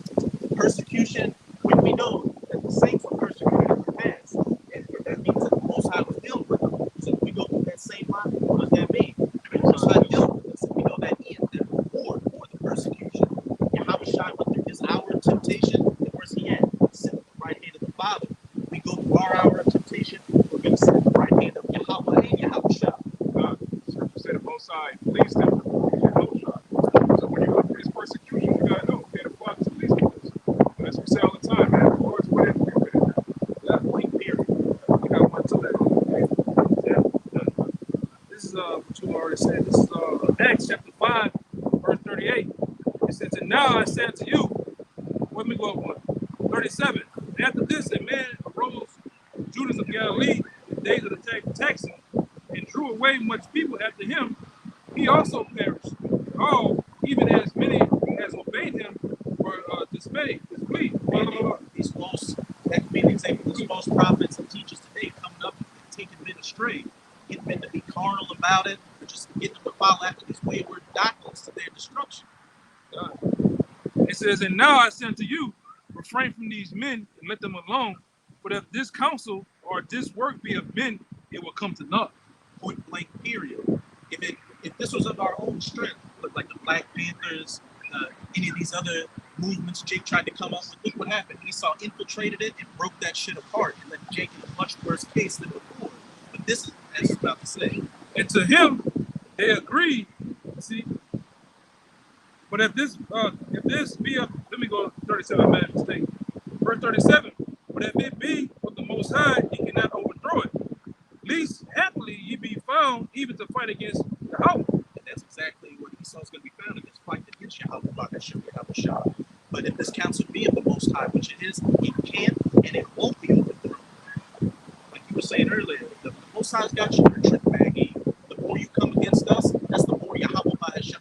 persecution, we know that the saints were persecuted in the past. And that means that the Most High was dealing with them. So if we go through that same line, what does that mean? The Most High dealt with us, and we know that he is the reward for the persecution. Yahushua went through his hour of temptation, and where's he at? Sitting at the right hand of the Father. We go through our hour of temptation, we're going to sit at the right hand of Yahweh and Yahushua. Scripture said the Most High pleased him to please Yahushua. So when you go through this persecution, you got to know, okay, the Father's pleased with this. And as we say all the time, man, the Lord's with it, we're with it. That point, period. You got one to that. Yeah. This is what you already said. This is Acts chapter 5, verse 38. It says, and now I say unto you, 37. After this, a man arose from Judas of Galilee in the days of the taxing, and drew away much people after him. He also perished. All, even as many as obeyed him, were displeased. These false, that could be an example. These false prophets and teachers today coming up and taking men astray, getting men to be carnal about it, or just getting them to follow after these wayward doctrines to their destruction. It says, and now I say unto you, refrain from these men and let them alone. But if this counsel or this work be of men, it will come to naught. Point blank, period. If this was of our own strength, look like the Black Panthers, any of these other movements Jake tried to come up with, look what happened. Esau infiltrated it and broke that shit apart and left Jake in a much worse case than before. But this is, as he's about to say. And to him, they agreed. See, but if this be of, let me go 37, man, mistake. Verse 37. But if it be of the Most High, he cannot overthrow it. Least happily ye be found even to fight against Yahweh. And that's exactly what Esau's going to be found against, fighting against Yahweh, by that shit, Yahweh. But if this counsel be of the Most High, which it is, it can't and it won't be overthrown. Like you were saying earlier, the Most High's got you in a trick baggy. The more you come against us, that's the more Yahweh is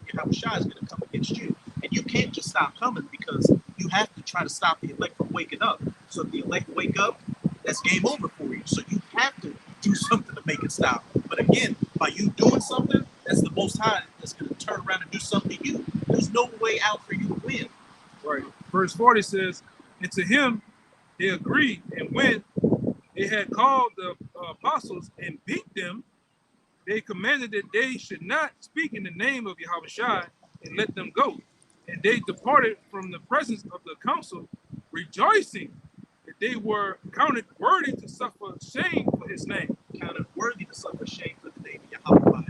going to come against you. And you can't just stop coming, because you have to try to stop the elect from waking up. So if the elect wake up, that's game over for you. So you have to do something to make it stop. But again, by you doing something, that's the Most High that's going to turn around and do something to you. There's no way out for you to win. Right. Verse 40 says, and to him they agreed, and when they had called the apostles and beat them, they commanded that they should not speak in the name of Yahweh and let them go. And they departed from the presence of the council, rejoicing that they were counted worthy to suffer shame for his name. Counted worthy to suffer shame for the name of Yahweh.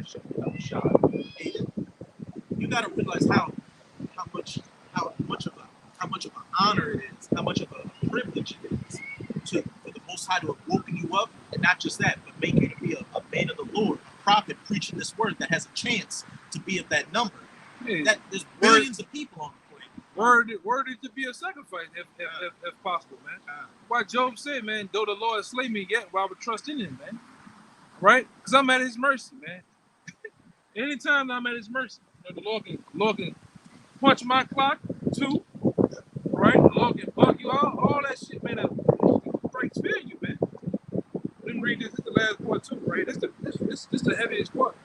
You got to realize how much of an honor it is, how much of a privilege it is for the Most High to have woken you up, and not just that, but make you to be a man of the Lord, a prophet preaching this word that has a chance to be of that number. Hey, that there's billions of people on the planet. Worthy to be a sacrifice, if possible, man. Why Job said, man, though the Lord slay me, yet will I would trust in him, man. Right? Because I'm at his mercy, man. Anytime I'm at his mercy, you know, the Lord can punch my clock, too. Right? The Lord can bug you out, all that shit, man. Breaks fear you, man. Let me read this. This is the last part, too, right? This is the heaviest part.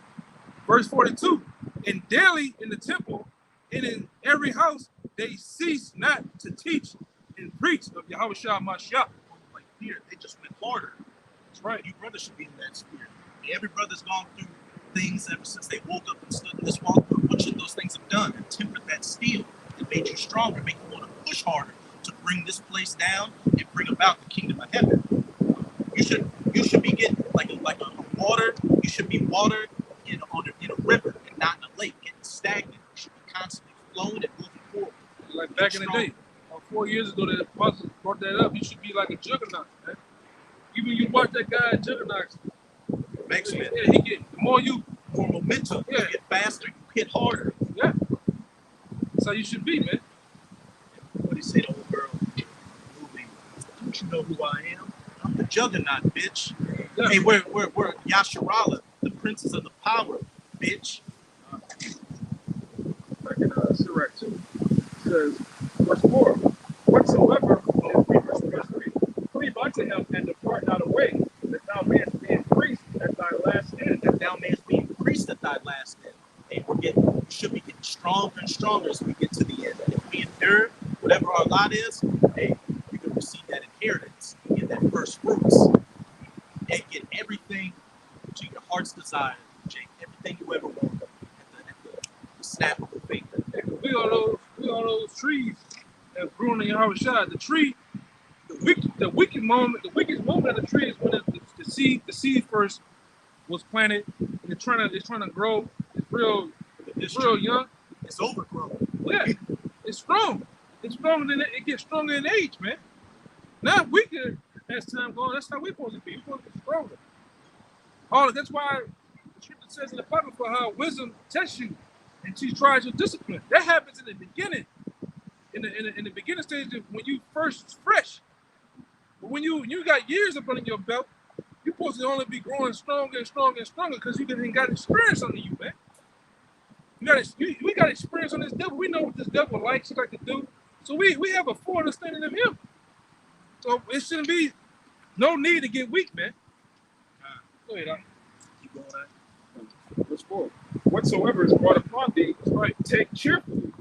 Verse 42. And daily in the temple and in every house, they cease not to teach and preach of Yahweh Shah Mashiach. Like fear, they just went harder. That's right. You brothers should be in that spirit. Every brother's gone through things ever since they woke up and stood in this walk. But what should those things have done? And tempered that steel. It made you stronger, make you want to push harder to bring this place down and bring about the kingdom of heaven. You should be getting like a water. You should be watered in a river and not in a lake, getting stagnant. You should be constantly flowing and moving forward. Like back in the day, 4 years ago, the apostles brought that up. You should be like a juggernaut, man. Even you watch that guy at Juggernauts. Excellent. Yeah, he get more momentum. Yeah. You get faster. You hit harder. Yeah. That's how you should be, man. What do you say to old girl? Don't you know who I am? I'm the juggernaut, bitch. Yeah. Hey, we're Yasharala, the princess of the power, bitch. Back in Sirach 2, it says, verse 4, whatsoever, verse 3, cleave unto him and depart not away, that thou mayest be increased at thy last end. That thou mayest be increased at thy last end. Hey, we should be getting stronger and stronger as we get to the end. If we endure whatever our lot is, hey, we can receive that inheritance, get that first fruits, and get everything to your heart's desire, Jake. Everything you ever want at the snap of a finger. We all those trees that grew in Yahweh Shah. The tree, the wicked moment, the weakest moment of the tree is when the seed first was planted. And it's trying to grow. It's real young. It's overgrown. Yeah, it's strong. It's stronger than it gets stronger in age, man. Not weaker as time goes. That's how we're supposed to be. We're supposed to be stronger. That's why the scripture says in the Bible for how wisdom tests you and she tries your discipline. That happens in the beginning. In the beginning stage, when you first fresh, But when you got years up under your belt, you're supposed to only be growing stronger and stronger and stronger because you didn't got experience under you, man. We got experience on this devil. We know what this devil likes, he like to do. So we have a full understanding of him. So it shouldn't be no need to get weak, man. Go ahead, Doc. Keep going on. Verse 4. Whatsoever is brought upon thee, right, take cheerfully,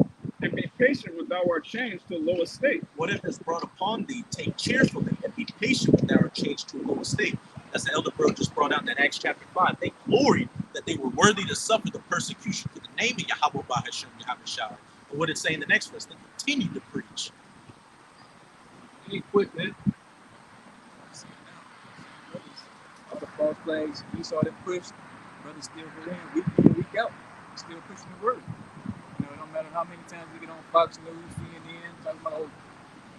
and be patient when thou art changed to a low estate. Whatever is brought upon thee, take cheerfully and be patient when thou art changed to a lower state. As the elder bro just brought out in that Acts chapter 5. They gloried that they were worthy to suffer the persecution for the name of Yahweh Bahashem Yahweh Shai. But what did it say in the next verse? They continued to preach. He ain't quit, man. Other false flags, we saw them push. Brothers still go in week in, week out. Still pushing the word. You know, it don't matter how many times we get on Fox News, CNN, talking about old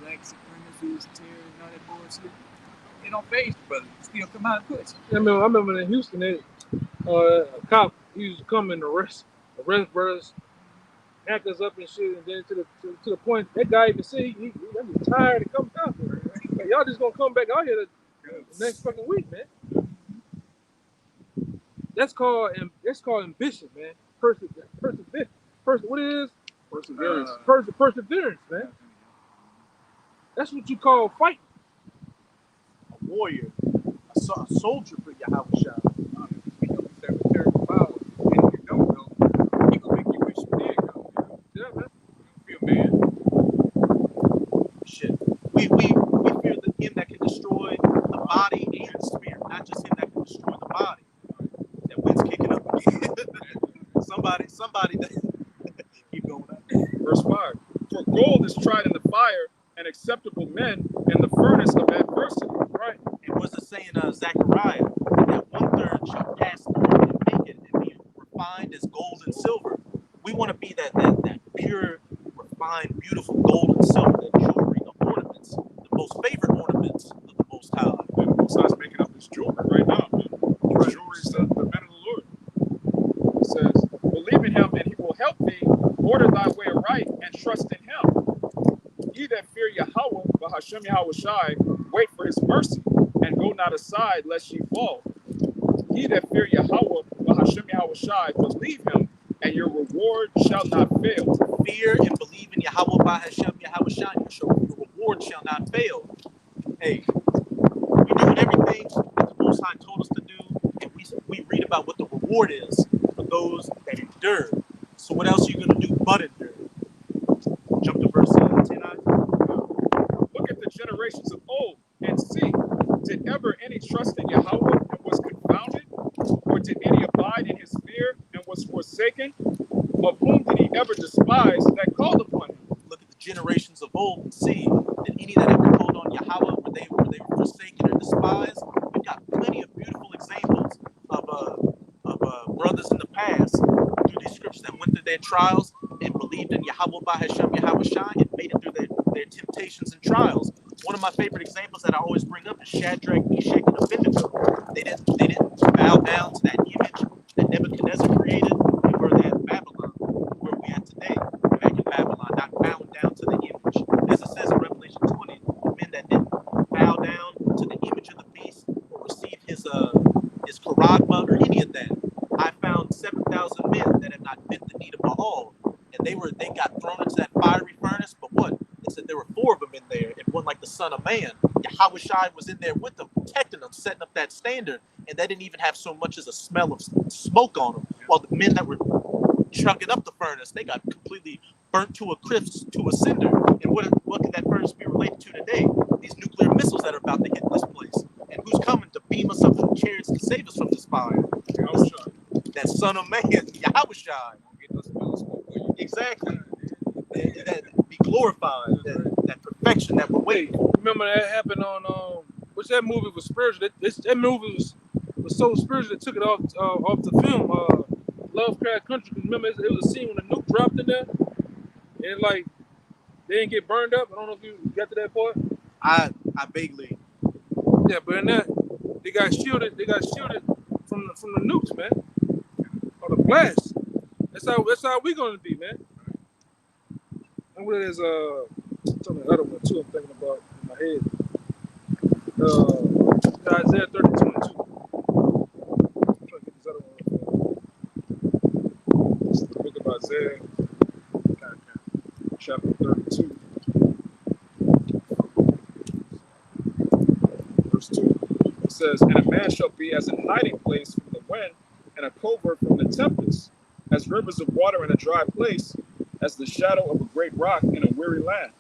black supremacists, terror, and all that bullshit. It don't phase the brothers. Still come out and push. I remember in Houston, a cop he used to come and arrest brothers, act us up and shit, and then to the point that guy even said he was tired of coming out there. Like, y'all just gonna come back out here the next fucking week, man. That's called ambition, man. Perseverance. What it is? Perseverance. Perseverance, man. That's what you call fighting. A warrior, a soldier for Yahweh Shai. We know we serve a terrible power. And if you don't know, he gonna make you wish you did go. Yeah, man. Be a man. Shit. We fear him that can destroy the body and the spirit, not just him that can destroy the body. That wind's kicking up again. somebody that keep going on. Verse 5. For gold is tried in the fire, and acceptable men in the furnace of adversity. Right. And what's it saying, Zechariah? That 1/3 shall pass through and make it and be refined as gold and silver. We want to be that pure, refined, beautiful gold and silver, that jewelry, the ornaments, the most favorite ornaments of the Most High. And Moses is making up his jewelry right now. His jewelry is the men of the Lord. It says, believe in him, and he will help thee. Order thy way aright, and trust in him. Ye that fear Yahweh, Bahashem Yahweh Shai, wait for his mercy, and go not aside lest ye fall. Ye that fear Yahweh, Bahashem Yahweh Shai, believe him, and your reward shall not fail. Fear and believe in Yahweh Bahashem Yahweh Shai, your reward shall not fail. Hey, we doing everything that the Most High told us to do, and we read about what the reward is for those that endure. So what else are you going to do but endure? Jump to verse 10. Look at the generations of old and see, did ever any trust in Yahweh and was confounded? Or did any abide in his fear and was forsaken? Of whom did he ever despise that called upon him? Look at the generations of old and see, did any that ever called on Yahweh, were they forsaken or despised? We've got plenty of beautiful examples of brothers in the past through these scriptures that went through their trials and believed in Yahweh Bahashem Yahweh Shai and made it through their temptations and trials. One of my favorite examples that I always bring up is Shadrach, Meshach, and Abednego. They didn't bow down to that image that Nebuchadnezzar created. They were there in Babylon, where we at today, back in Babylon, not bowing down to the image. As it says in Revelation 20, the men that didn't bow down to the image of the beast or receive his charagma or any of that. I found 7,000 men that have not bent the knee to Baal, and they got thrown into that fiery furnace. But what? It said there were 4 of them in there, and one like the Son of Man. Yahweh Shai was in there with them, protecting them, setting up that standard, and they didn't even have so much as a smell of smoke on them. While the men that were chucking up the furnace, they got completely burnt to a crisp, to a cinder. And what can that furnace be related to today? These nuclear missiles that are about to hit this place. And who's coming to beam us up from chariots to save us from this fire? That Son of Man, Yahweh Shai. Exactly. That be glorified. That perfection that we're waiting. Remember that happened on which that movie was spiritual. That movie was so spiritual they took it off the film. Lovecraft Country. Remember it was a scene when the nuke dropped in there, and like they didn't get burned up. I don't know if you got to that part. I vaguely. Yeah, but in that they got shielded. They got shielded from the nukes, man, or the blast. That's how we gonna be, man. And what is some of the other one too? I'm thinking about in my head. Isaiah 32 and 2. I'm trying to get this other one. It's the book of Isaiah, chapter 32, verse 2. It says, "And a man shall be as an hiding place from the wind, and a covert from the tempest, as rivers of water in a dry place, as the shadow of a great rock in a weary land."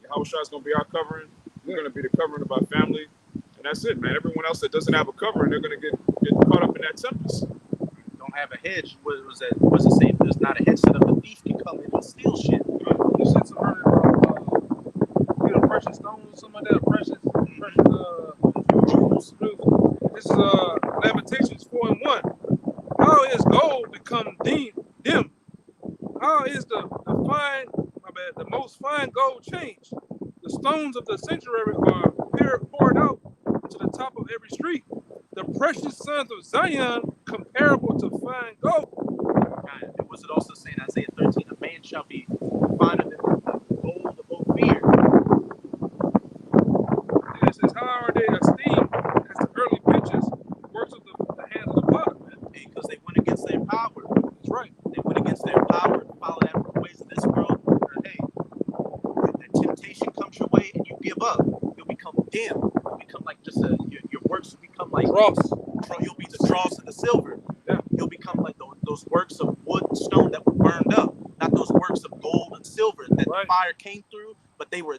Yahushua is going to be our covering. We're going to be the covering of our family. And that's it, man. Everyone else that doesn't have a covering, they're going to get caught up in that tempest. Don't have a hedge. What was that? What's it say? There's not a hedge set up. The thief can come in and steal shit. You said something earlier about precious stones or something like that. Precious jewels. This is Lamentations 4:1. How is gold become dim? How is the most fine gold changed? The stones of the sanctuary are poured out to the top of every street. The precious sons of Zion comparable to fine gold. And was it also saying Isaiah 13, a man shall be finer than the gold of Ophir? And it says, how are they esteemed as the early pictures, works of the hands of the potter, man? Because they went against their power. That's right. They went against their power and followed after the ways of this world. Hey, the temptation comes your way and you give up. You'll become dim. You'll become like just your works will become like Dross. You'll be the dross and the silver. Yeah. You'll become like those works of wood and stone that were burned up, not those works of gold and silver that Right. the fire came through, but they were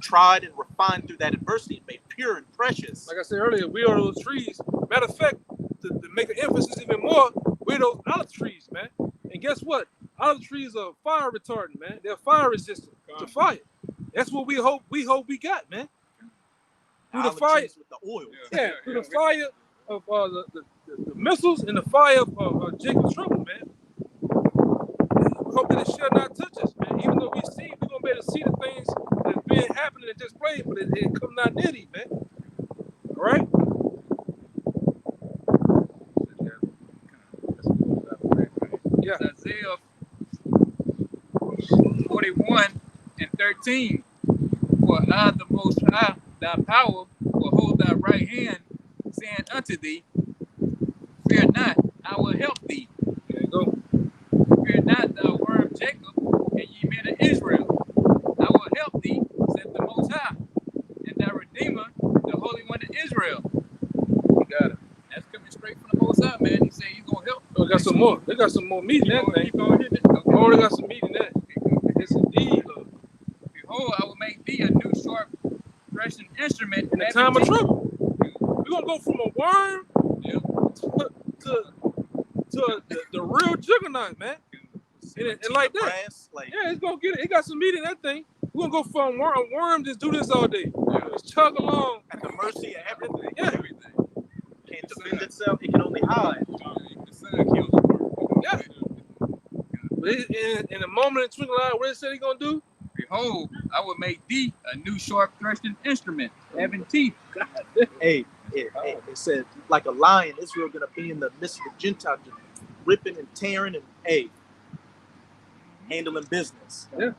tried and refined through that adversity and made pure and precious. Like I said earlier, we are those trees. Matter of fact, to make an emphasis even more, we're those olive trees, man. And guess what? Olive trees are fire retardant, man. They're fire resistant to fire. That's what we hope we got, man. Through the Olive fire, trees with the oil. yeah, through the fire of the missiles and the fire of Jacob's trouble, man. We hope that it shall not touch us, man. Even though we're gonna be able to see the things that's been happening and just playing, but it come not near thee, man. All right. Yeah. Isaiah 41:13. For I, the Most High, thy power, will hold thy right hand, saying unto thee, fear not, I will help thee. There you go. Fear not, thou worm Jacob, and ye men of Israel. I will help thee, said the Most High, and thy Redeemer, the Holy One of Israel. You got it. That's coming straight from the Most High, man. He said he's going to help. Oh, got some more. They got some more meat in that thing. Keep on hitting it. Okay. Oh, they got some meat in that. It's indeed, Lord. Behold, I will make thee a new sharp threshing instrument In the time of trouble. We're going to go from a worm to the real juggernaut, man. And like that. Brass, like, Yeah, it's going to get it. It got some meat in that thing. We're going to go from a worm, just do this all day. Just chug along. at the mercy of everything. Yeah. Everything. Can't defend itself. It can only hide. The sun kills the worm. Yeah. But in a moment in twinkling eye, what it said he going to do? Behold, I will make thee a new sharp threshing instrument, having teeth. Hey, it said like a lion, Israel gonna be in the midst of the Gentiles, just ripping and tearing and handling business. Yeah.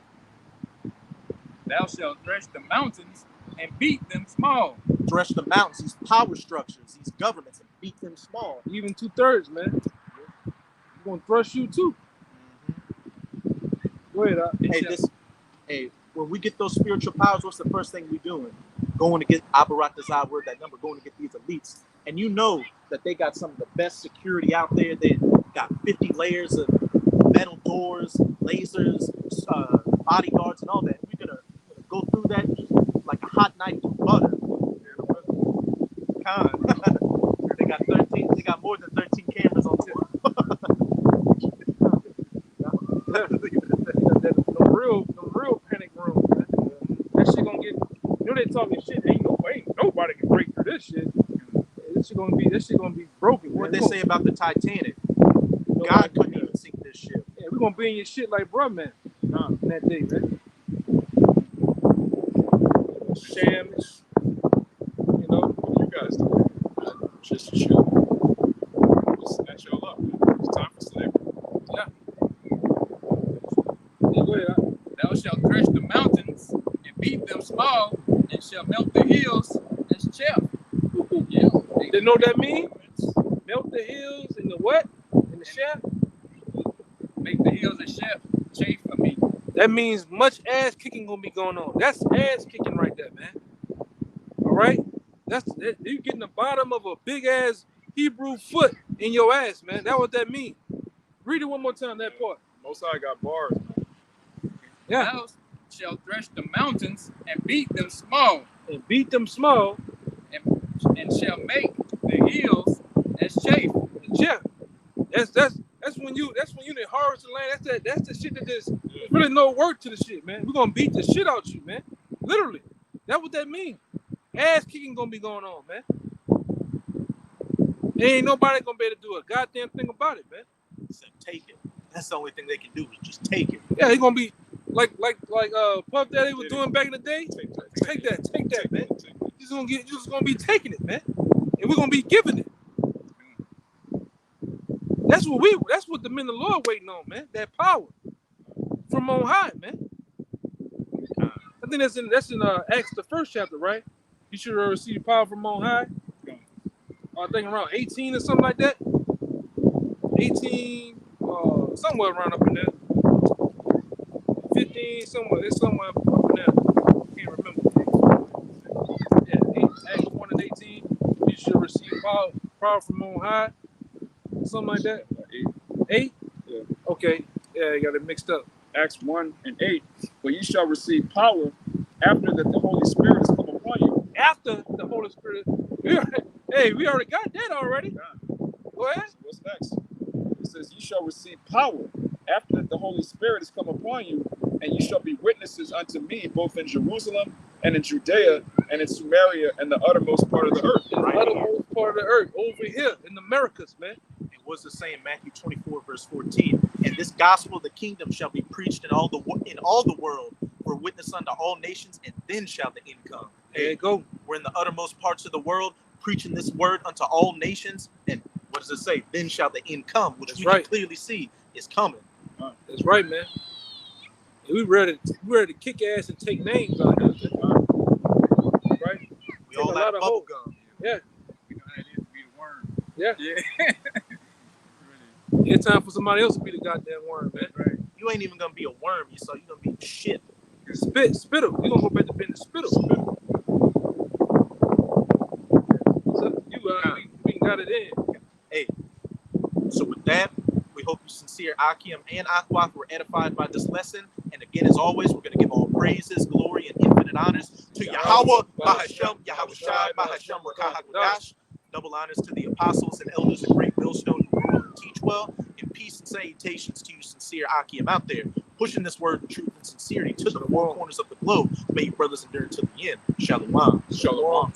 Thou shalt thresh the mountains and beat them small. Thresh the mountains, these power structures, these governments, and beat them small. Even 2/3, man. We're going to thrush you too. Go ahead, When we get those spiritual powers, what's the first thing we doing? Going to get Abarat Desire word that number, going to get these elites. And you know that they got some of the best security out there. They got 50 layers of metal doors, lasers, bodyguards, and all that. We're gonna go through that like a hot knife through butter. They got 13. They got more than 13 cameras on tour. The real panic room, man. That shit gonna get. You know they talking shit. Ain't nobody can break through this shit. This shit gonna be broken. What man. they say about the Titanic? Nobody God can couldn't do even sink this ship. Yeah, we gonna be in your shit like bruh, man. In that day, man. Shamish. You know, You guys do. Just chill. We'll snatch y'all up. It's time for slavery. yeah, go ahead. Thou shalt thresh the mountains and beat and shall melt the hills as chaff. Yeah, You know what that means? Melt the hills and the what? And the shaft? make the hills as chaff for me. That means much ass kicking gonna be going on. That's ass kicking right there, man. All right? You getting the bottom of a big ass Hebrew foot in your ass, man. That's what that means. Read it one more time, that part. Most High got bars, man. Yeah. Thou shall thresh the mountains and beat them small, And beat them small. and shall make the hills as chaff. Yeah. That's when you done harvest the land. That's the shit that there's really no work to the shit, man. We're gonna beat the shit out you, man. Literally. That's what that means. Ass kicking gonna be going on, man. Ain't nobody gonna be able to do a goddamn thing about it, man. Said take it. That's the only thing they can do is just take it. Yeah, he gonna be like Puff Daddy was doing back in the day. Take that, man. You're just gonna be taking it, man. And we're gonna be giving it. That's what the men of the Lord waiting on, man. That power from on high, man. I think that's in Acts the 1st chapter, right? You should have received power from on high. I think around 18 or something like that. 18, somewhere around up in there. 15, somewhere up in there. Can't remember. Yeah, Acts 1 and 18. You should receive power from on high. Something like that. 8? Yeah. Okay. Yeah, you got it mixed up. Acts 1 and 8. But ye shall receive power after that the Holy Spirit has come upon you. After the Holy Spirit. We already got that already. Go ahead. What's next? It says, ye shall receive power after that the Holy Spirit has come upon you, and ye shall be witnesses unto me, both in Jerusalem and in Judea and in Samaria and the uttermost part of the earth. In the uttermost part of the earth, over here in the Americas, man. It was the same, Matthew 24, verse 14. And this gospel of the kingdom shall be preached in all the world for witness unto all nations, and then shall the end come. There you go. We're in the uttermost parts of the world, preaching this word unto all nations, and what does it say? Then shall the end come, which That's we right. can clearly see is coming. That's right, man. And we ready to kick ass and take names out here, right? We all a out lot of of bubble hope. gum. Yeah. We know that is to be the worm. Yeah. Yeah. It's time for somebody else to be the goddamn worm, man. Right. You ain't even gonna be a worm, you're gonna be shit. Spittle. We're gonna go back to being the spittle. So we got it in. Hey, so with that, we hope you sincere Akim and Aquath were edified by this lesson. And again, as always, we're going to give all praises, glory, and infinite honors to Yahweh, Bahashem, Yahweh Shai, Bahashem, Rakahakadash. Double honors to the apostles and elders of Great Millstone who rule and teach well. And peace and salutations to you, sincere Akim out there, pushing this word of truth and sincerity to the four corners of the globe. May you brothers endure to the end. Shalom. Shalom.